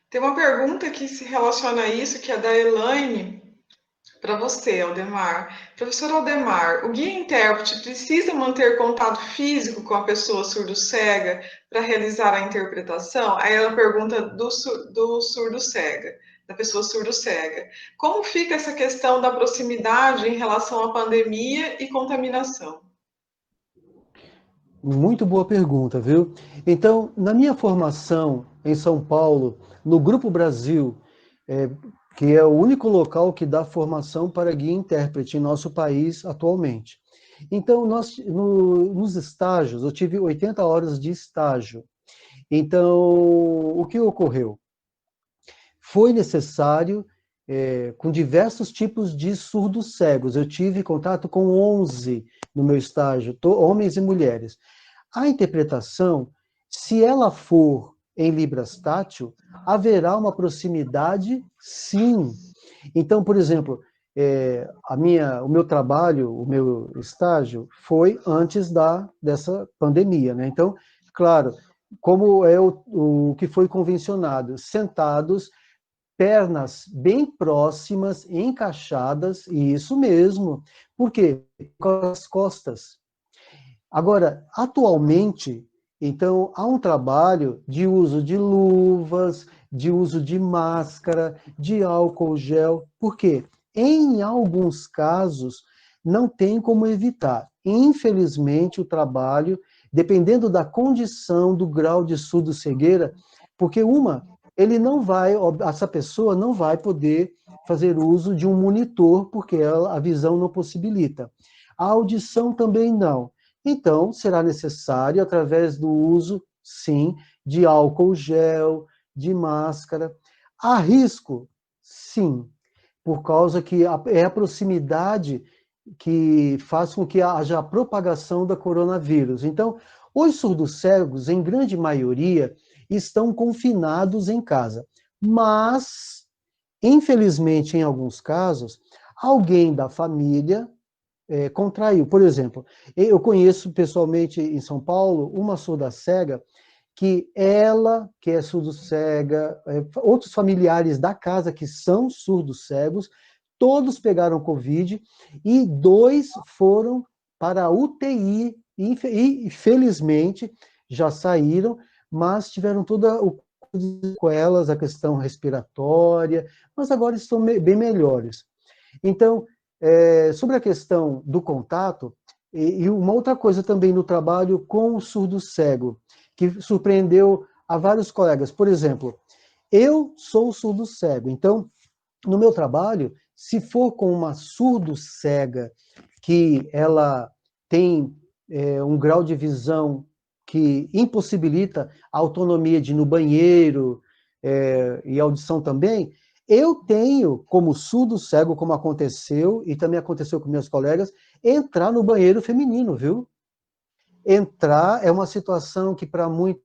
Tem uma pergunta que se relaciona a isso, que é da Elaine, para você, Aldemar. Professor Aldemar, o guia intérprete precisa manter contato físico com a pessoa surdo-cega para realizar a interpretação? Aí ela pergunta do surdo-cega, da pessoa surdo-cega. Como fica essa questão da proximidade em relação à pandemia e contaminação? Muito boa pergunta, viu? Então, na minha formação em São Paulo, no Grupo Brasil, que é o único local que dá formação para guia intérprete em nosso país atualmente. Então, nos estágios, eu tive 80 horas de estágio. Então, o que ocorreu? Foi necessário com diversos tipos de surdos cegos. Eu tive contato com 11 no meu estágio, homens e mulheres. A interpretação, se ela for em Libras tátil, haverá uma proximidade, sim. Então, por exemplo, o meu trabalho, o meu estágio, foi antes dessa pandemia, né? Então, claro, como é o que foi convencionado, sentados, pernas bem próximas, encaixadas, e isso mesmo. Por quê? Com as costas. Agora, atualmente, então, há um trabalho de uso de luvas, de uso de máscara, de álcool gel, porque em alguns casos não tem como evitar. Infelizmente, o trabalho, dependendo da condição, do grau de surdo-cegueira, porque ele não vai, essa pessoa não vai poder fazer uso de um monitor, porque a visão não possibilita. A audição também não. Então, será necessário, através do uso, sim, de álcool gel, de máscara. Há risco? Sim, por causa que é a proximidade que faz com que haja a propagação da coronavírus. Então, os surdos cegos, em grande maioria, estão confinados em casa. Mas, infelizmente, em alguns casos, alguém da família contraiu. Por exemplo, eu conheço pessoalmente em São Paulo uma surda cega que ela, que é surdo cega, outros familiares da casa que são surdos cegos, todos pegaram Covid e 2 foram para a UTI e felizmente já saíram, mas tiveram toda o com elas a questão respiratória, mas agora estão bem melhores. Então, sobre a questão do contato, e uma outra coisa também no trabalho com o surdo cego, que surpreendeu a vários colegas. Por exemplo, eu sou surdo cego, então, no meu trabalho, se for com uma surdo cega que ela tem um grau de visão que impossibilita a autonomia de ir no banheiro e audição também, eu tenho, como surdo cego, como aconteceu, e também aconteceu com meus colegas, entrar no banheiro feminino, viu? Entrar é uma situação que para muitos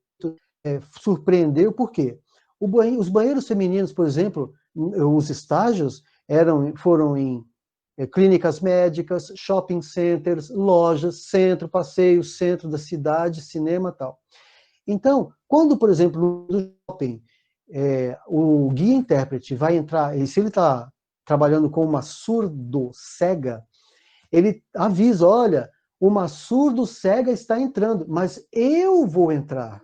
surpreendeu, por quê? Os banheiros femininos, por exemplo, os estágios foram em clínicas médicas, shopping centers, lojas, centro, passeio, centro da cidade, cinema e tal. Então, quando, por exemplo, no shopping, o guia intérprete vai entrar, e se ele está trabalhando com uma surdo-cega, ele avisa, olha, uma surdo-cega está entrando, mas eu vou entrar.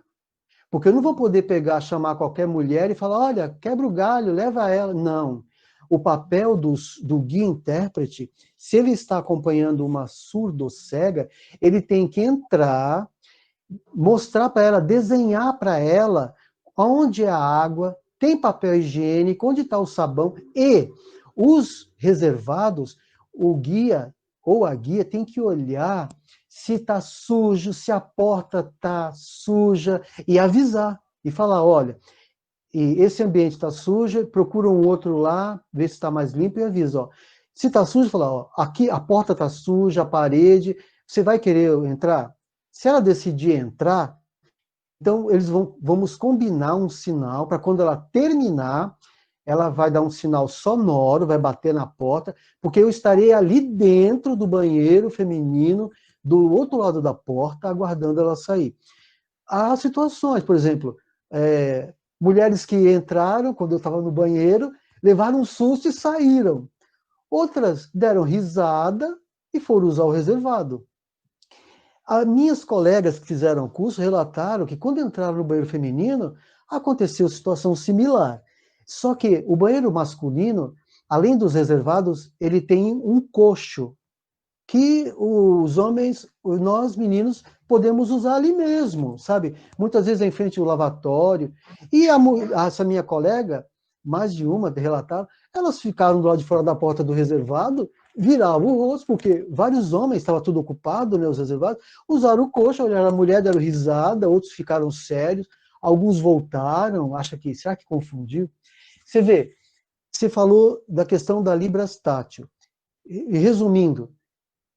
Porque eu não vou poder pegar, chamar qualquer mulher e falar, olha, quebra o galho, leva ela. Não. O papel do guia intérprete, se ele está acompanhando uma surdo-cega, ele tem que entrar, mostrar para ela, desenhar para ela onde é a água, tem papel higiênico, onde está o sabão, e os reservados, o guia ou a guia tem que olhar se está sujo, se a porta está suja, e avisar, e falar, olha, esse ambiente está sujo, procura um outro lá, vê se está mais limpo e avisa, ó. Se está sujo, fala, ó, aqui a porta está suja, a parede, você vai querer entrar? Se ela decidir entrar, então vamos combinar um sinal para quando ela terminar, ela vai dar um sinal sonoro, vai bater na porta, porque eu estarei ali dentro do banheiro feminino, do outro lado da porta, aguardando ela sair. Há situações, por exemplo, mulheres que entraram quando eu estava no banheiro, levaram um susto e saíram. Outras deram risada e foram usar o reservado. As minhas colegas que fizeram o curso relataram que quando entraram no banheiro feminino, aconteceu situação similar. Só que o banheiro masculino, além dos reservados, ele tem um coxo, que os homens, nós meninos, podemos usar ali mesmo, sabe? Muitas vezes em frente ao lavatório. E essa minha colega, mais de uma relataram, elas ficaram do lado de fora da porta do reservado, viravam o rosto, porque vários homens, estava tudo ocupado, né, os reservados, usaram o coxo, olharam a mulher, deram risada, outros ficaram sérios, alguns voltaram, será que confundiu? Você vê, você falou da questão da Libras tátil. E, resumindo,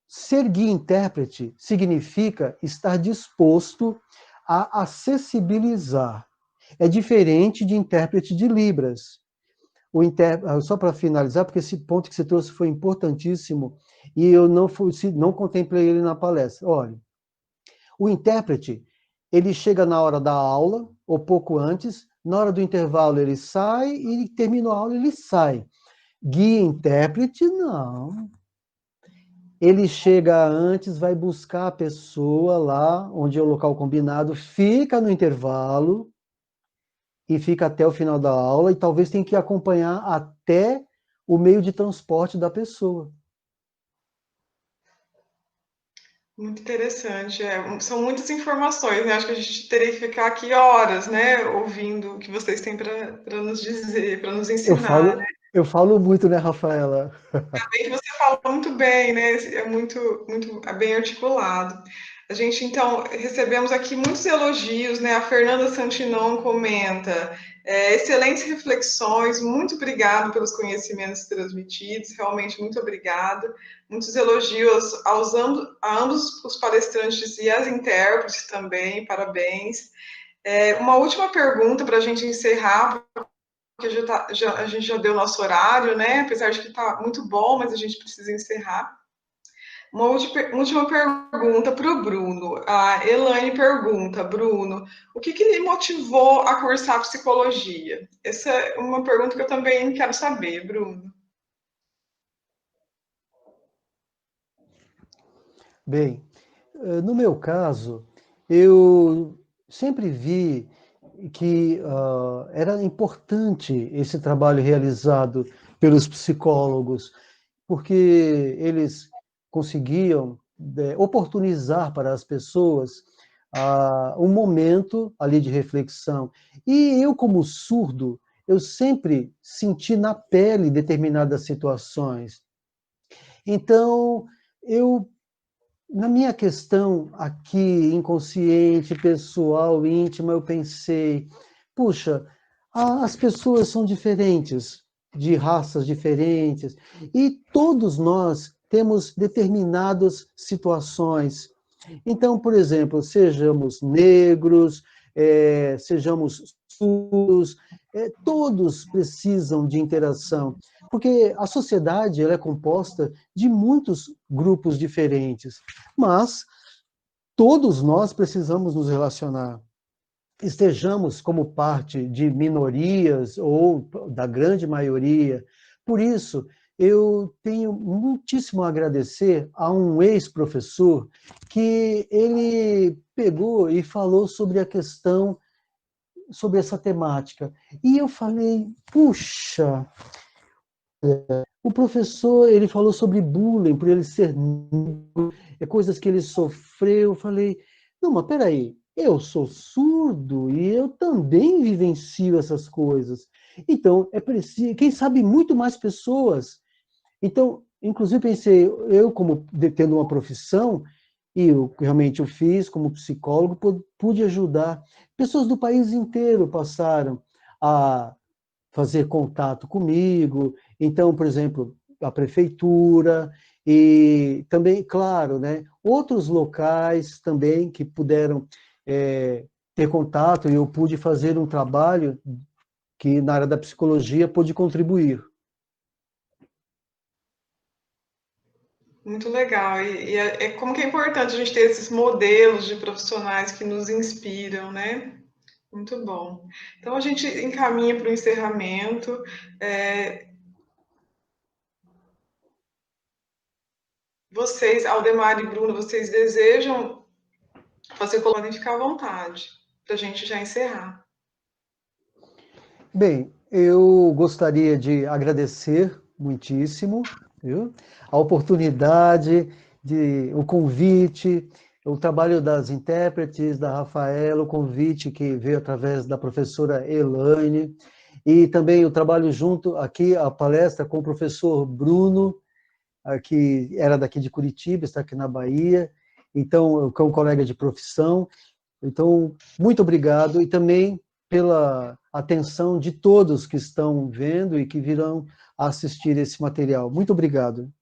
ser guia-intérprete significa estar disposto a acessibilizar. É diferente de intérprete de Libras. Só para finalizar, porque esse ponto que você trouxe foi importantíssimo e eu não contemplei ele na palestra. Olha, o intérprete, ele chega na hora da aula, ou pouco antes, na hora do intervalo ele sai e termina a aula, ele sai. Guia-intérprete, não. Ele chega antes, vai buscar a pessoa lá, onde é o local combinado, fica no intervalo e fica até o final da aula, e talvez tenha que acompanhar até o meio de transporte da pessoa. Muito interessante. São muitas informações, né? Acho que a gente teria que ficar aqui horas, né, ouvindo o que vocês têm para nos dizer, para nos Eu ensinar, né? falo, eu falo muito, né, Rafaela? Bem que você falou muito bem, né? É muito bem articulado. A gente, então, recebemos aqui muitos elogios, né? A Fernanda Santinon comenta, excelentes reflexões, muito obrigado pelos conhecimentos transmitidos, realmente muito obrigada. Muitos elogios a ambos os palestrantes e as intérpretes também, parabéns. Uma última pergunta para a gente encerrar, porque a gente já deu nosso horário, né? Apesar de que está muito bom, mas a gente precisa encerrar. Uma última pergunta para o Bruno. A Elaine pergunta, Bruno, o que lhe motivou a cursar psicologia? Essa é uma pergunta que eu também quero saber, Bruno. Bem, no meu caso, eu sempre vi que era importante esse trabalho realizado pelos psicólogos, porque eles conseguiam oportunizar para as pessoas um momento ali de reflexão. E eu, como surdo, eu sempre senti na pele determinadas situações. Então, eu na minha questão aqui, inconsciente, pessoal, íntima, eu pensei, puxa, as pessoas são diferentes, de raças diferentes, e todos nós temos determinadas situações. Então, por exemplo, sejamos negros, sejamos surdos, todos precisam de interação, porque a sociedade ela é composta de muitos grupos diferentes, mas todos nós precisamos nos relacionar. Estejamos como parte de minorias ou da grande maioria. Por isso, eu tenho muitíssimo a agradecer a um ex-professor que ele pegou e falou sobre a questão, sobre essa temática. E eu falei, puxa, o professor, ele falou sobre bullying, por ele ser negro, coisas que ele sofreu. Eu falei, não, mas peraí, eu sou surdo e eu também vivencio essas coisas. Então, é preciso, quem sabe muito mais pessoas. Então, inclusive pensei, eu como tendo uma profissão, e eu realmente eu fiz como psicólogo, pude ajudar. Pessoas do país inteiro passaram a fazer contato comigo. Então, por exemplo, a prefeitura e também, claro, né, outros locais também que puderam ter contato e eu pude fazer um trabalho que na área da psicologia pôde contribuir. Muito legal. Como que é importante a gente ter esses modelos de profissionais que nos inspiram, né? Muito bom. Então a gente encaminha para o encerramento. Vocês, Aldemar e Bruno, vocês desejam fazer podem ficar à vontade para a gente já encerrar. Bem, eu gostaria de agradecer muitíssimo, viu? A oportunidade, o convite, o trabalho das intérpretes, da Rafaela, o convite que veio através da professora Elaine, e também o trabalho junto aqui, a palestra com o professor Bruno, que era daqui de Curitiba, está aqui na Bahia, então, que é um colega de profissão. Então, muito obrigado, e também pela atenção de todos que estão vendo e que virão assistir esse material. Muito obrigado.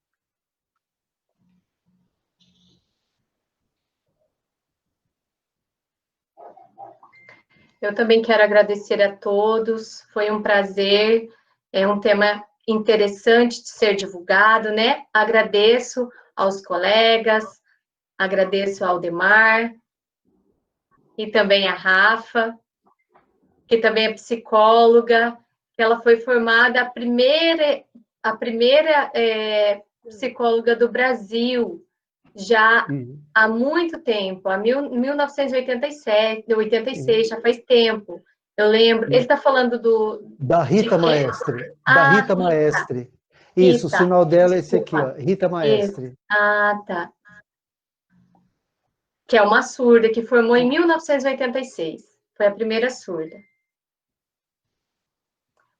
Eu também quero agradecer a todos, foi um prazer, é um tema interessante de ser divulgado, né? Agradeço aos colegas, agradeço ao Aldemar e também a Rafa, que também é psicóloga, que ela foi formada a primeira psicóloga do Brasil, já há muito tempo, há 1987, 86, já faz tempo. Eu lembro, ele está falando da Rita Maestre. Da Rita Maestre. Isso, Rita. O sinal dela é esse aqui, ó, Rita Maestre. Isso. Ah, tá. Que é uma surda, que formou em 1986. Foi a primeira surda.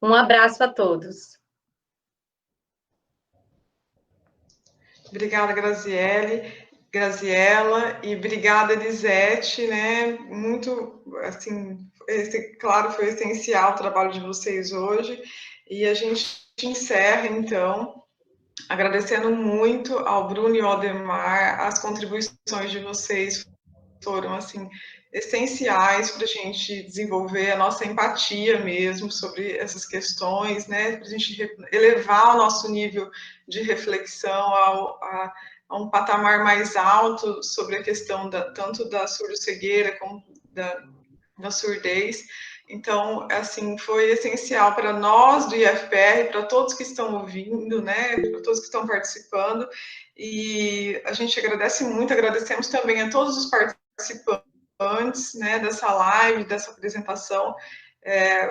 Um abraço a todos. Obrigada, Graziela, e obrigada, Elisete, né? Muito, assim, claro, foi essencial o trabalho de vocês hoje, e a gente encerra, então, agradecendo muito ao Bruno e ao Ademar, as contribuições de vocês foram, assim, essenciais para a gente desenvolver a nossa empatia mesmo sobre essas questões, né, para a gente elevar o nosso nível de reflexão a um patamar mais alto sobre a questão tanto da surdo-cegueira como da surdez. Então, assim, foi essencial para nós do IFPR, para todos que estão ouvindo, né, para todos que estão participando, e a gente agradece muito, agradecemos também a todos os participantes, né, dessa live, dessa apresentação.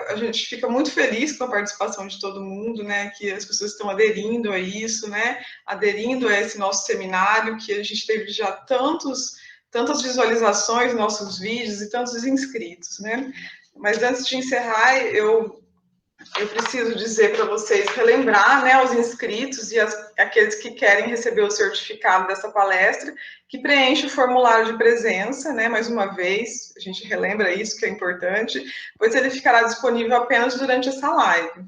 A gente fica muito feliz com a participação de todo mundo, né, que as pessoas estão aderindo a isso, né, aderindo a esse nosso seminário, que a gente teve já tantas visualizações nos nossos vídeos e tantos inscritos, né. Mas antes de encerrar, eu preciso dizer para vocês, relembrar, né, os inscritos e aqueles que querem receber o certificado dessa palestra, que preenche o formulário de presença, né, mais uma vez, a gente relembra isso, que é importante, pois ele ficará disponível apenas durante essa live.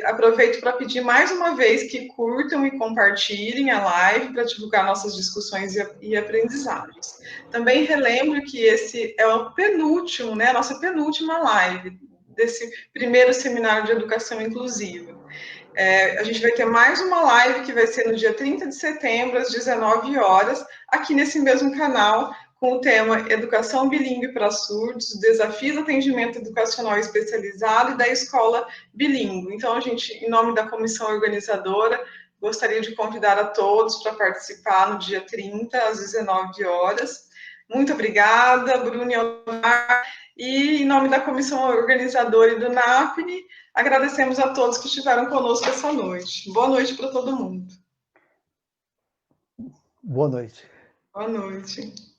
Aproveito para pedir mais uma vez que curtam e compartilhem a live para divulgar nossas discussões e aprendizagens. Também relembro que esse é o penúltimo, né, a nossa penúltima live desse primeiro seminário de educação inclusiva. A gente vai ter mais uma live que vai ser no dia 30 de setembro, às 19 horas, aqui nesse mesmo canal, com o tema Educação Bilíngue para Surdos, Desafios do Atendimento Educacional Especializado e da Escola Bilíngue. Então, a gente, em nome da comissão organizadora, gostaria de convidar a todos para participar no dia 30, às 19 horas. Muito obrigada, Bruno e Omar. E, em nome da comissão organizadora e do NAPNE, agradecemos a todos que estiveram conosco essa noite. Boa noite para todo mundo. Boa noite. Boa noite.